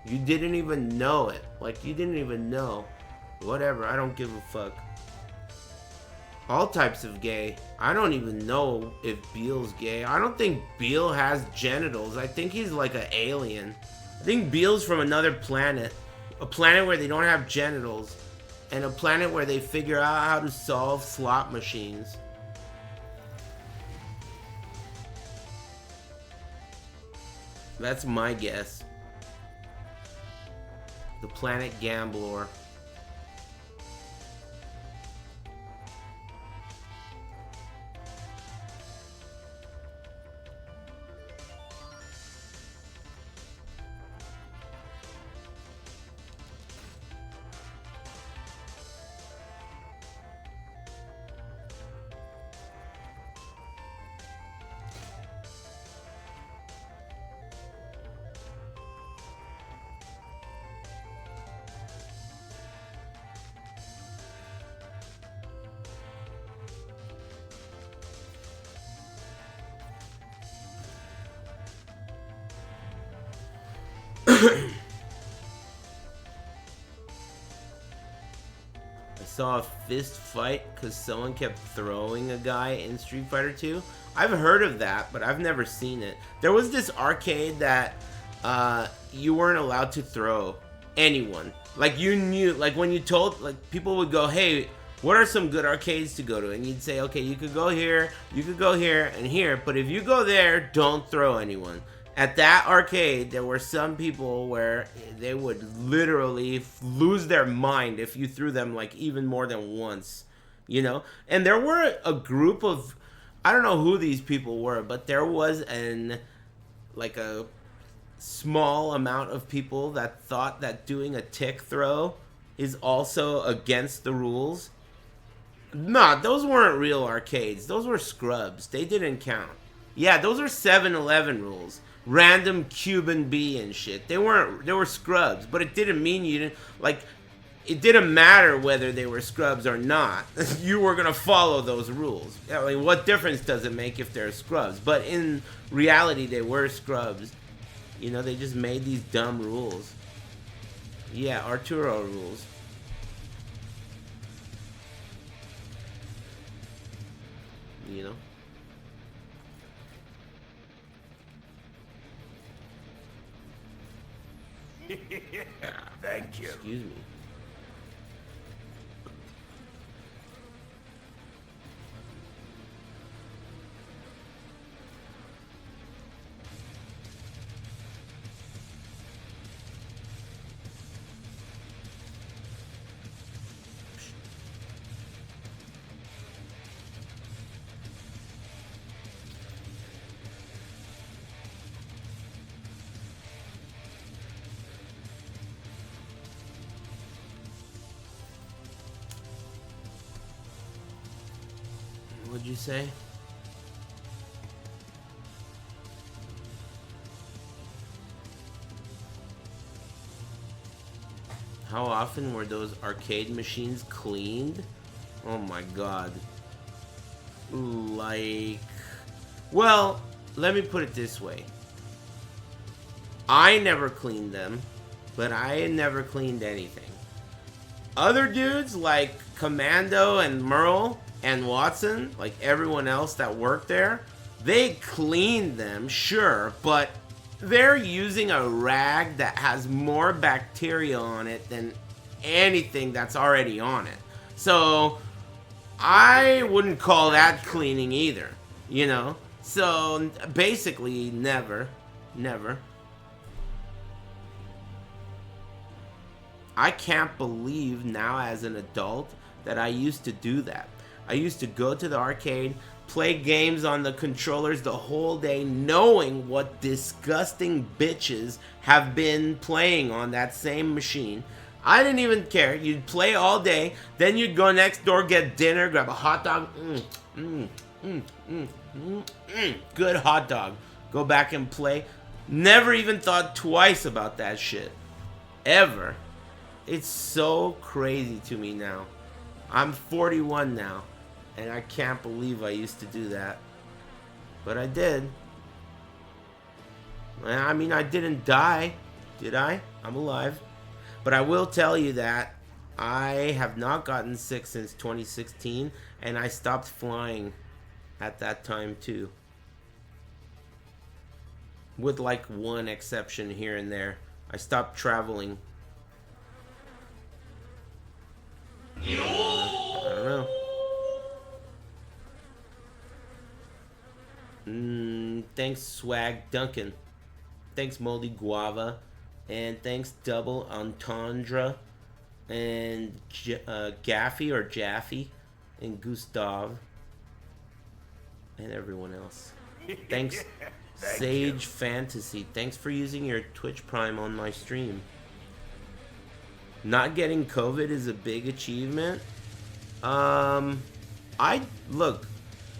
S1: You didn't even know it. Like, you didn't even know. Whatever, I don't give a fuck. All types of gay. I don't even know if Beale's gay. I don't think Beale has genitals. I think he's like an alien. I think Beale's from another planet. A planet where they don't have genitals. And a planet where they figure out how to solve slot machines. That's my guess. The planet Gambler. I saw a fist fight because someone kept throwing a guy in Street Fighter 2. I've heard of that, but I've never seen it. There was this arcade that you weren't allowed to throw anyone. Like, you knew, like, when you told, like, people would go, hey, what are some good arcades to go to? And you'd say, okay, you could go here, and here, but if you go there, don't throw anyone. At that arcade, there were some people where they would literally lose their mind if you threw them like even more than once, you know? And there were a group of, I don't know who these people were, but there was like a small amount of people that thought that doing a tick throw is also against the rules. Nah, those weren't real arcades. Those were scrubs. They didn't count. Yeah, those are 7-Eleven rules. Random Cuban B and shit. They were scrubs, but it didn't mean you didn't, like, it didn't matter whether they were scrubs or not. You were gonna follow those rules. I mean, what difference does it make if they're scrubs? But in reality, they were scrubs. You know, they just made these dumb rules. Yeah, Arturo rules. You know?
S2: Thank you.
S1: Excuse me. What'd you say? How often were those arcade machines cleaned? Oh my god. Like... Well, let me put it this way. I never cleaned them, but I never cleaned anything. Other dudes like Commando and Merle and Watson, like everyone else that worked there, they cleaned them, sure, but they're using a rag that has more bacteria on it than anything that's already on it. So I wouldn't call that cleaning either, you know? So basically, never. I can't believe now as an adult that I used to do that. I used to go to the arcade, play games on the controllers the whole day, knowing what disgusting bitches have been playing on that same machine. I didn't even care. You'd play all day, then you'd go next door, get dinner, grab a hot dog. Good hot dog. Go back and play. Never even thought twice about that shit. Ever. It's so crazy to me now. I'm 41 now, and I can't believe I used to do that. But I did. I mean, I didn't die, did I? I'm alive. But I will tell you that I have not gotten sick since 2016, and I stopped flying at that time too. With like one exception here and there. I stopped traveling. I don't know. Thanks, Swag Duncan. Thanks, Moldy Guava. And thanks, Double Entendre. And Gaffy or Jaffe. And Gustav. And everyone else. Thanks, Sage Fantasy. Thanks for using your Twitch Prime on my stream. Not getting COVID is a big achievement. I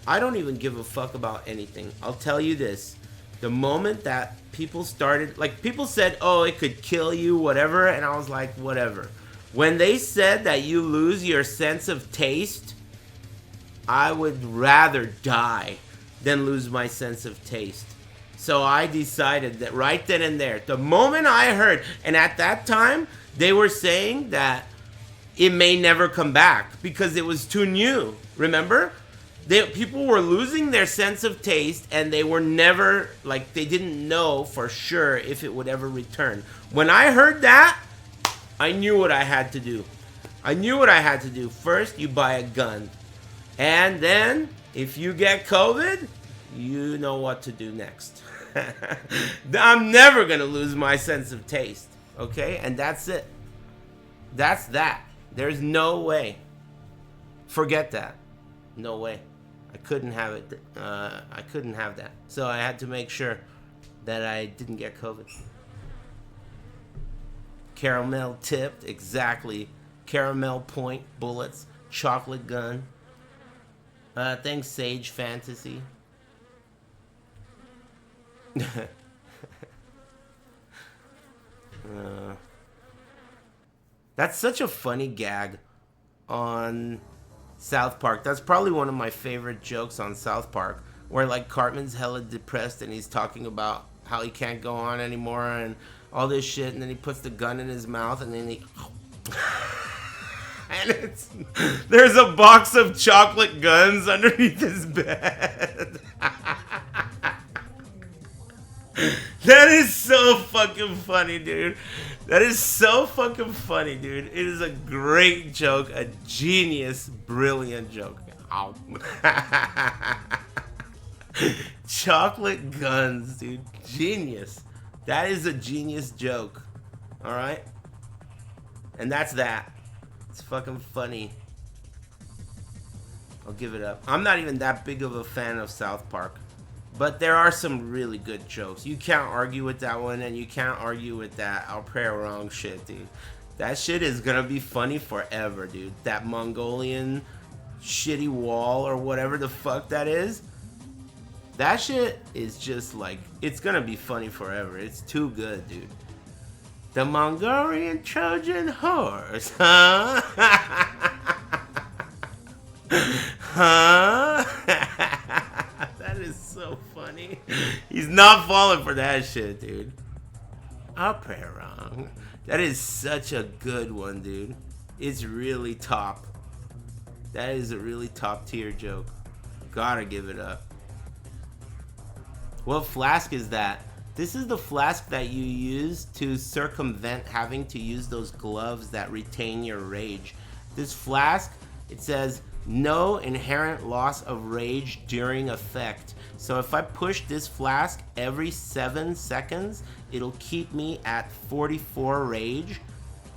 S1: don't even give a fuck about anything. I'll tell you this. The moment that people started, like, people said, oh, it could kill you, whatever, and I was like, whatever. When they said that you lose your sense of taste, I would rather die than lose my sense of taste. So I decided that right then and there, the moment I heard, and at that time, they were saying that it may never come back because it was too new. Remember? People were losing their sense of taste, and they were never, like, they didn't know for sure if it would ever return. When I heard that, I knew what I had to do. First, you buy a gun. And then, if you get COVID, you know what to do next. I'm never gonna lose my sense of taste. Okay, and that's it. That's that. There's no way. Forget that. No way. I couldn't have it. I couldn't have that. So I had to make sure that I didn't get COVID. Caramel tipped, exactly. Caramel point bullets, chocolate gun. Thanks, Sage Fantasy. That's such a funny gag on South Park. That's probably one of my favorite jokes on South Park, where like Cartman's hella depressed and he's talking about how he can't go on anymore and all this shit, and then he puts the gun in his mouth and then he and there's a box of chocolate guns underneath his bed. That is so fucking funny, dude. That is so fucking funny, dude. It is a great joke, a genius, brilliant joke. Ow. Chocolate guns, dude. Genius. That is a genius joke. Alright? And that's that. It's fucking funny. I'll give it up. I'm not even that big of a fan of South Park. But there are some really good jokes. You can't argue with that one, and you can't argue with that I'll pray wrong shit, dude. That shit is gonna be funny forever, dude. That Mongolian shitty wall or whatever the fuck that is. That shit is just like, it's gonna be funny forever. It's too good, dude. The Mongolian Trojan horse, huh? Huh? That is so funny. He's not falling for that shit, dude. I'll pray wrong. That is such a good one, dude. It's really top. That is a really top tier joke. Gotta give it up. What flask is that? This is the flask that you use to circumvent having to use those gloves that retain your rage. This flask, it says, no inherent loss of rage during effect. So if I push this flask every 7 seconds, it'll keep me at 44 rage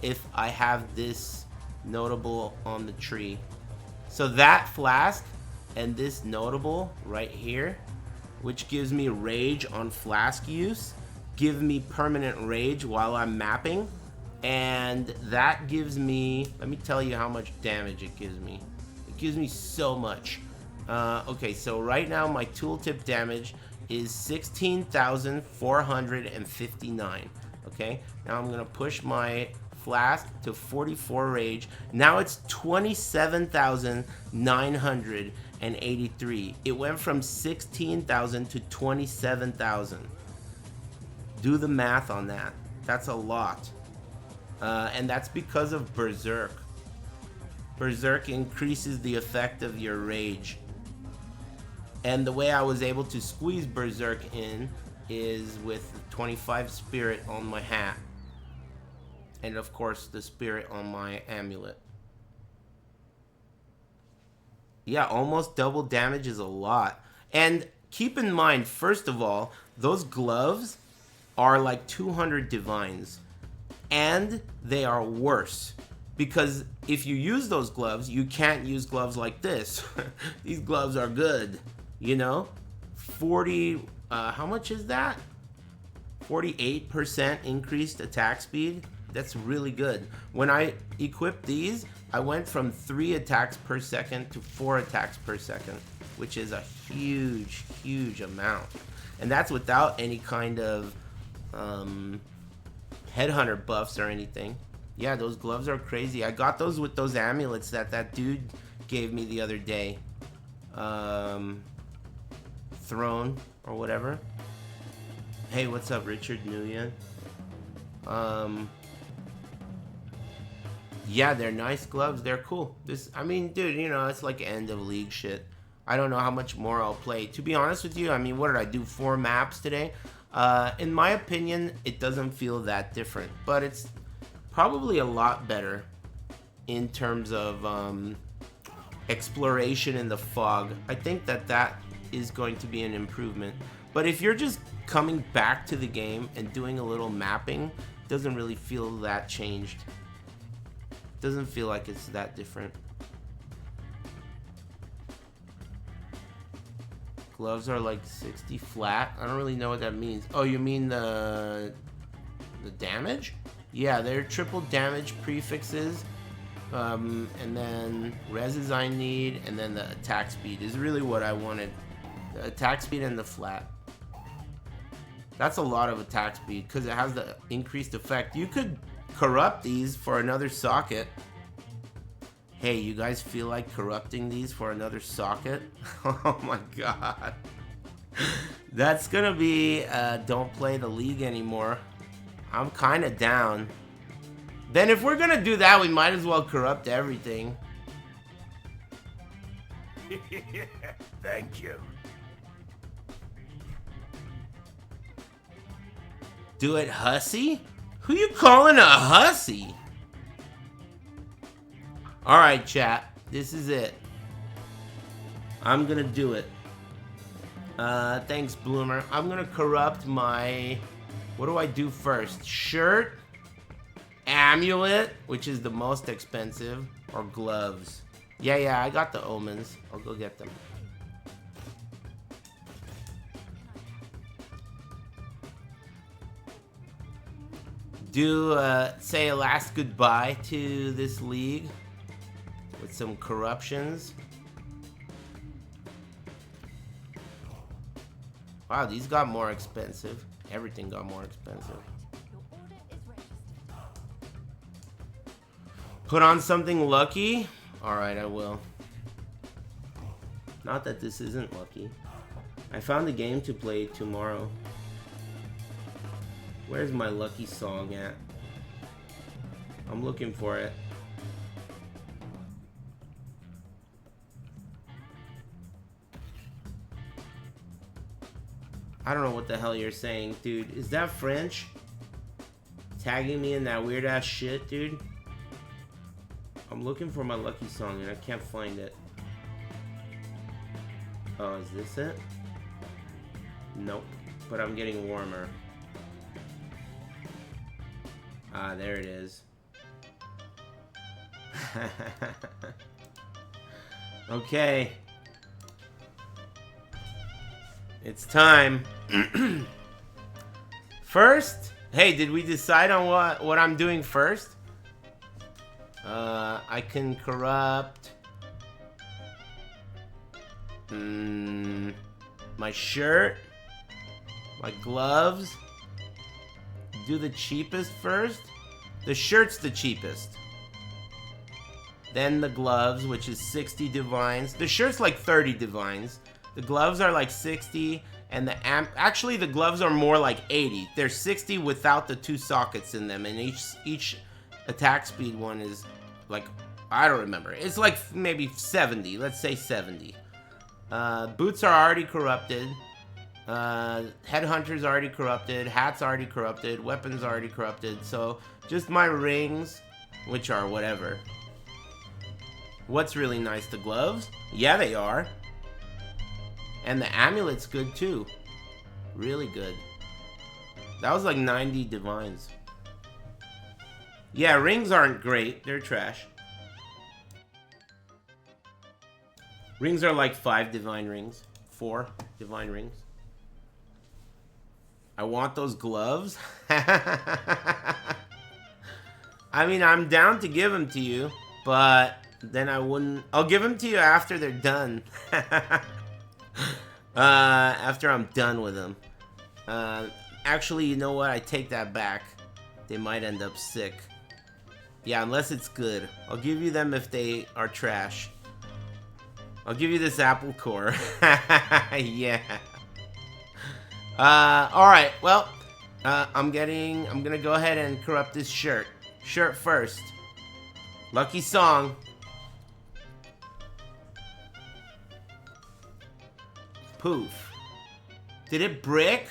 S1: if I have this notable on the tree. So that flask and this notable right here, which gives me rage on flask use, give me permanent rage while I'm mapping, and that gives me, let me tell you how much damage it gives me. It gives me so much. Okay, so right now my tooltip damage is 16,459. Okay, now I'm gonna push my flask to 44 rage. Now it's 27,983. It went from 16,000 to 27,000. Do the math on that. That's a lot. And that's because of Berserk. Berserk increases the effect of your rage. And the way I was able to squeeze Berserk in is with 25 spirit on my hat. And of course the spirit on my amulet. Yeah, almost double damage is a lot. And keep in mind, first of all, those gloves are like 200 divines. And they are worse. Because if you use those gloves, you can't use gloves like this. These gloves are good. You know? 40, how much is that? 48% increased attack speed. That's really good. When I equipped these, I went from 3 attacks per second to 4 attacks per second, which is a huge, huge amount. And that's without any kind of headhunter buffs or anything. Yeah, those gloves are crazy. I got those with those amulets that dude gave me the other day. Throne or whatever. Hey, what's up, Richard Nguyen? Yeah, they're nice gloves. They're cool. I mean, dude, you know, it's like end of league shit. I don't know how much more I'll play. To be honest with you, I mean, what did I do? 4 maps today? In my opinion, it doesn't feel that different, but it's probably a lot better in terms of exploration in the fog. I think that is going to be an improvement. But if you're just coming back to the game and doing a little mapping, it doesn't really feel that changed. Doesn't feel like it's that different. Gloves are like 60 flat. I don't really know what that means. Oh, you mean the damage? Yeah, they're triple damage prefixes. And then reses I need, and then the attack speed is really what I wanted. The attack speed and the flat. That's a lot of attack speed because it has the increased effect. You could corrupt these for another socket. Hey, you guys feel like corrupting these for another socket? Oh my god. That's gonna be don't play the league anymore. I'm kind of down. Then if we're gonna do that, we might as well corrupt everything.
S2: Thank you.
S1: Do it hussy? Who you calling a hussy? Alright, chat. This is it. I'm gonna do it. Thanks, Bloomer. I'm gonna corrupt my... What do I do first? Shirt? Amulet, which is the most expensive, or gloves? Yeah, I got the omens. I'll go get them. Do, say a last goodbye to this league with some corruptions. Wow, these got more expensive. Everything got more expensive. Put on something lucky? Alright, I will. Not that this isn't lucky. I found a game to play tomorrow. Where's my lucky song at? I'm looking for it. I don't know what the hell you're saying, dude. Is that French? Tagging me in that weird ass shit, dude? I'm looking for my lucky song and I can't find it. Oh, is this it? Nope. But I'm getting warmer. Ah, there it is. Okay. It's time. First, hey, did we decide on what I'm doing first? I can corrupt my shirt, my gloves. Do the cheapest first. The shirt's the cheapest. Then the gloves, which is 60 divines. The shirt's like 30 divines. The gloves are like 60, and actually the gloves are more like 80. They're 60 without the 2 sockets in them, and each attack speed one is like, I don't remember. It's like maybe 70. Let's say 70. Boots are already corrupted. Headhunter's already corrupted. Hat's already corrupted. Weapons already corrupted. So just my rings, which are whatever. What's really nice? The gloves? Yeah, they are. And the amulet's good too. Really good. That was like 90 divines. Yeah, rings aren't great. They're trash. Rings are like 5 divine rings. 4 divine rings. I want those gloves. I mean, I'm down to give them to you, but then I wouldn't... I'll give them to you after they're done. After I'm done with them. Actually, you know what? I take that back. They might end up sick. Yeah, unless it's good. I'll give you them if they are trash. I'll give you this apple core. Yeah. Alright, well, I'm gonna go ahead and corrupt this shirt. Shirt first. Lucky song. Poof. Did it brick?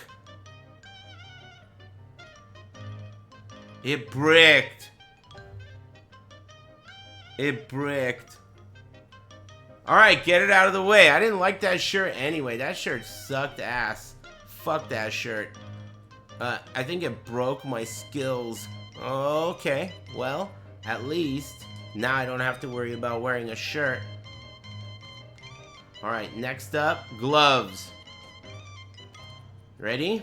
S1: It bricked. It bricked. Alright, get it out of the way. I didn't like that shirt anyway. That shirt sucked ass. Fuck that shirt. I think it broke my skills. Okay, well, at least now I don't have to worry about wearing a shirt. Alright, next up, gloves. Ready?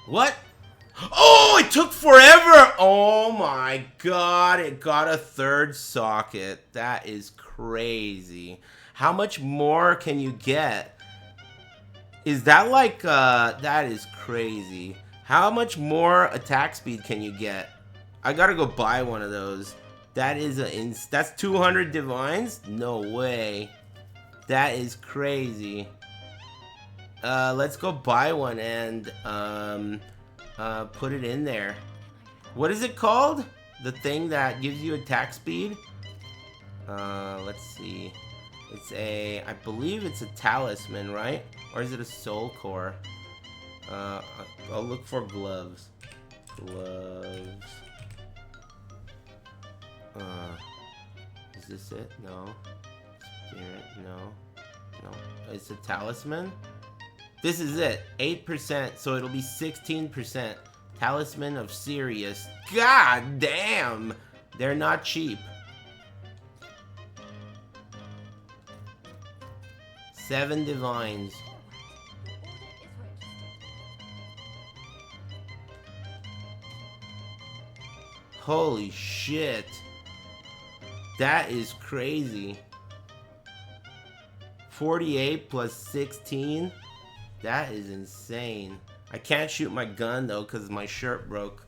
S1: What? Oh, it took forever! Oh my god, it got a third socket. That is crazy. How much more can you get? Is that like, that is crazy. How much more attack speed can you get? I gotta go buy one of those. That is that's 200 divines? No way. That is crazy. Let's go buy one and, put it in there. What is it called? The thing that gives you attack speed? Let's see. It's I believe it's a talisman, right? Or is it a soul core? I'll look for gloves. Gloves. Is this it? No. Spirit, no. No. It's a talisman? This is it. 8%, so it'll be 16%. Talisman of Sirius. God damn! They're not cheap. 7 divines. Holy shit. That is crazy. 48 plus 16. That is insane. I can't shoot my gun though because my shirt broke.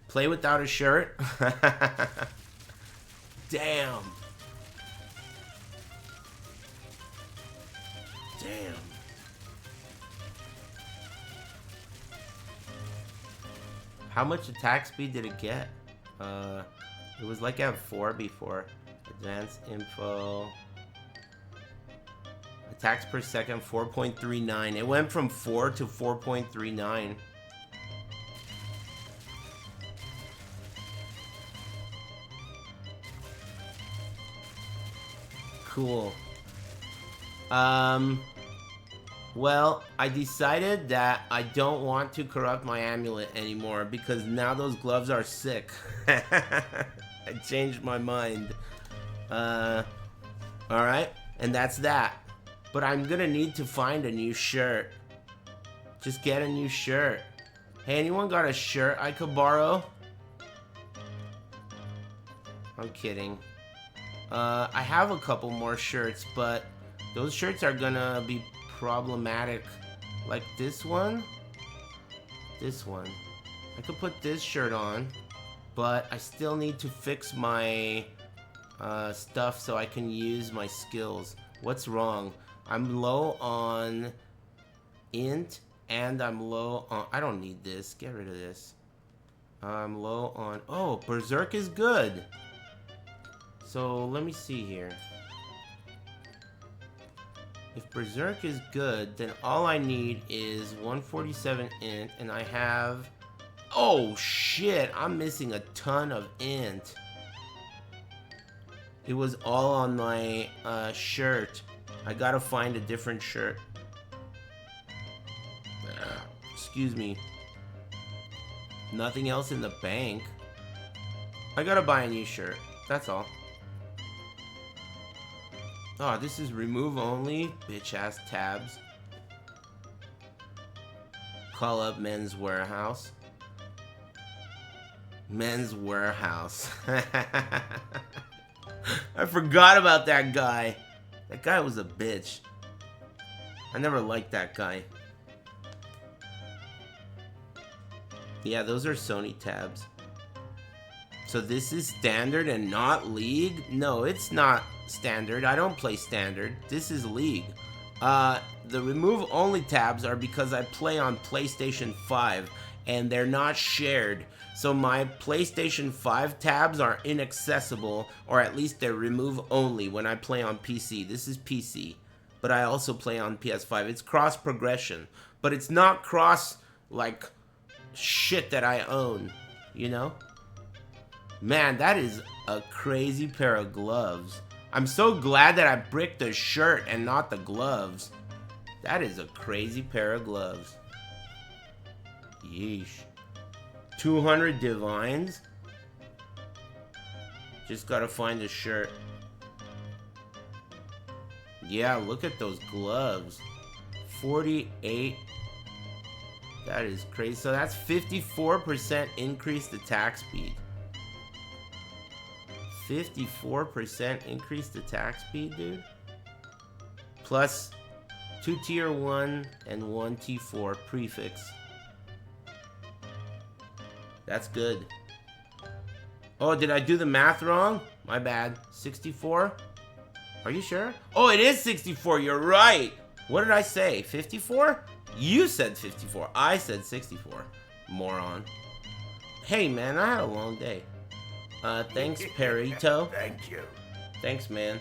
S1: Play without a shirt? Damn. Damn. How much attack speed did it get? It was like at 4 before. Advanced info. Attacks per second, 4.39. It went from 4 to 4.39. Cool. Well, I decided that I don't want to corrupt my amulet anymore because now those gloves are sick. I changed my mind. Alright, and that's that. But I'm gonna need to find a new shirt. Just get a new shirt. Hey, anyone got a shirt I could borrow? I'm kidding. I have a couple more shirts, but those shirts are gonna be problematic. Like this one. This one. I could put this shirt on, but I still need to fix my stuff so I can use my skills. What's wrong? I'm low on int and I'm low on... I don't need this. Get rid of this. I'm low on... Oh, Berserk is good. So let me see here. If Berserk is good, then all I need is 147 int, and I have... Oh, shit! I'm missing a ton of int. It was all on my shirt. I gotta find a different shirt. Excuse me. Nothing else in the bank. I gotta buy a new shirt. That's all. Oh, this is remove only. Bitch ass tabs. Call up Men's Warehouse. Men's Warehouse. I forgot about that guy. That guy was a bitch. I never liked that guy. Yeah, those are Sony tabs. So this is standard and not league? No, it's not standard. I don't play standard. This is league. The remove only tabs are because I play on PlayStation 5 and they're not shared. So my PlayStation 5 tabs are inaccessible, or at least they're remove only when I play on PC. This is PC, but I also play on PS5. It's cross progression, but it's not cross like shit that I own, you know? Man, that is a crazy pair of gloves. I'm so glad that I bricked the shirt and not the gloves. That is a crazy pair of gloves. Yeesh. 200 divines? Just gotta find the shirt. Yeah, look at those gloves. 48. That is crazy. So that's 54% increased attack speed. 54% increased attack speed, dude. Plus 2 tier 1 and 1 T4 prefix. That's good. Oh, did I do the math wrong? My bad. 64? Are you sure? Oh, it is 64. You're right. What did I say? 54? You said 54. I said 64. Moron. Hey, man, I had a long day. Thanks, Perito.
S2: Thank you.
S1: Thanks, man.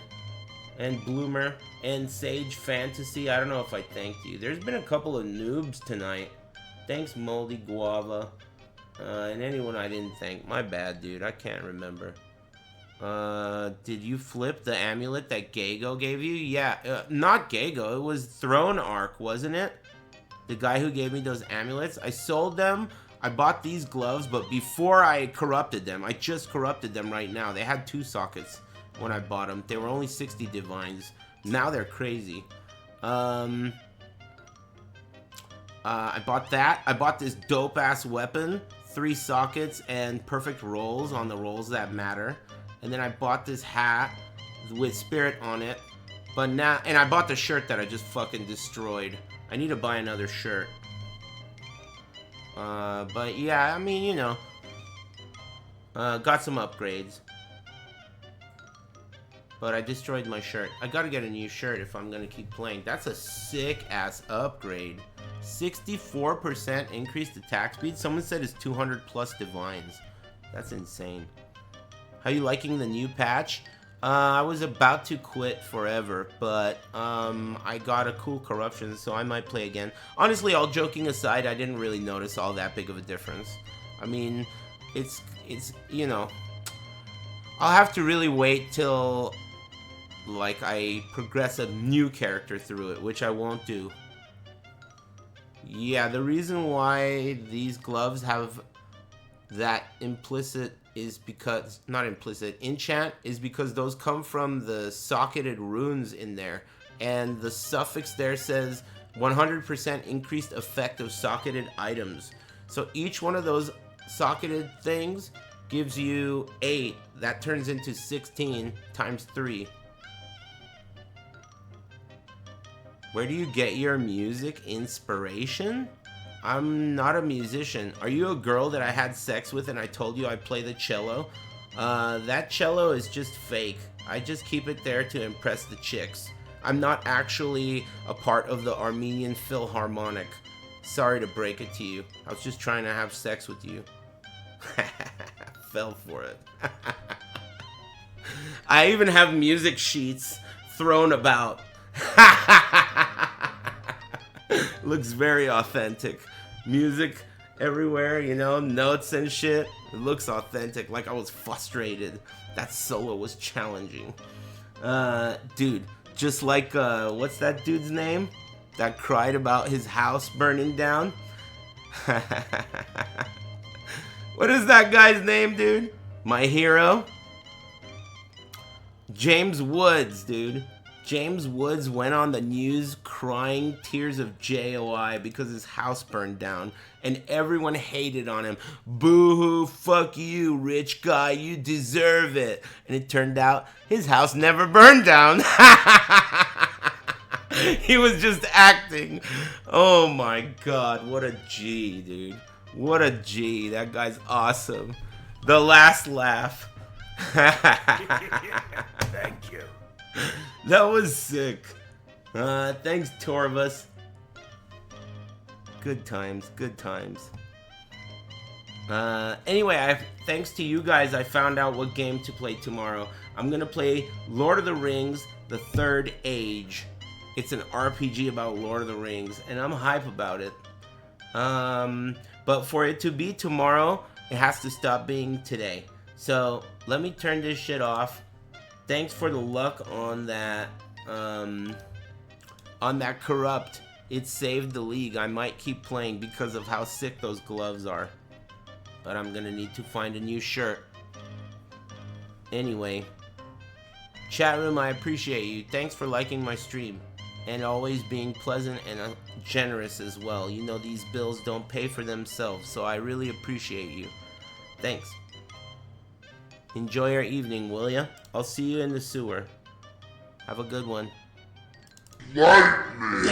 S1: And Bloomer. And Sage Fantasy. I don't know if I thanked you. There's been a couple of noobs tonight. Thanks, Moldy Guava. And anyone I didn't thank. My bad, dude. I can't remember. Did you flip the amulet that Gago gave you? Yeah, not Gago. It was Throne Arc, wasn't it? The guy who gave me those amulets. I sold them. I bought these gloves, but before I corrupted them, I just corrupted them right now. They had 2 sockets when I bought them. They were only 60 divines. Now they're crazy. I bought that. I bought this dope-ass weapon. 3 sockets and perfect rolls on the rolls that matter. And then I bought this hat with spirit on it. But now, and I bought the shirt that I just fucking destroyed. I need to buy another shirt. But yeah, I mean, you know. Got some upgrades. But I destroyed my shirt. I gotta get a new shirt if I'm gonna keep playing. That's a sick-ass upgrade. 64% increased attack speed. Someone said it's 200 plus divines. That's insane. How you liking the new patch? I was about to quit forever, but I got a cool corruption, so I might play again. Honestly, all joking aside, I didn't really notice all that big of a difference. I mean, it's you know, I'll have to really wait till like I progress a new character through it, which I won't do. Yeah, the reason why these gloves have that implicit is because, not implicit, enchant is because those come from the socketed runes in there. And the suffix there says 100% increased effect of socketed items. So each one of those socketed things gives you 8. That turns into 16 times 3. Where do you get your music inspiration? I'm not a musician. Are you a girl that I had sex with and I told you I play the cello? That cello is just fake. I just keep it there to impress the chicks. I'm not actually a part of the Armenian Philharmonic. Sorry to break it to you. I was just trying to have sex with you. Fell for it. I even have music sheets thrown about. Looks very authentic. Music everywhere, you know, notes and shit. It looks authentic, like I was frustrated. That solo was challenging. Dude, just like, what's that dude's name? That cried about his house burning down? What is that guy's name, dude? My hero? James Woods, dude. James Woods went on the news crying tears of joy because his house burned down and everyone hated on him. Boo-hoo, fuck you, rich guy, you deserve it. And it turned out his house never burned down. He was just acting. Oh my god, what a G, dude. What a G. That guy's awesome. The last laugh.
S2: Thank you.
S1: That was sick. Thanks, Torvus. Good times, good times. Anyway, thanks to you guys, I found out what game to play tomorrow. I'm gonna play Lord of the Rings, The Third Age. It's an RPG about Lord of the Rings, and I'm hype about it. But for it to be tomorrow, it has to stop being today. So, let me turn this shit off. Thanks for the luck on that, corrupt. It saved the league. I might keep playing because of how sick those gloves are. But I'm gonna need to find a new shirt. Anyway. Chat room, I appreciate you. Thanks for liking my stream. And always being pleasant and generous as well. You know these bills don't pay for themselves, so I really appreciate you. Thanks. Enjoy your evening, will ya? I'll see you in the sewer. Have a good one. Lightning!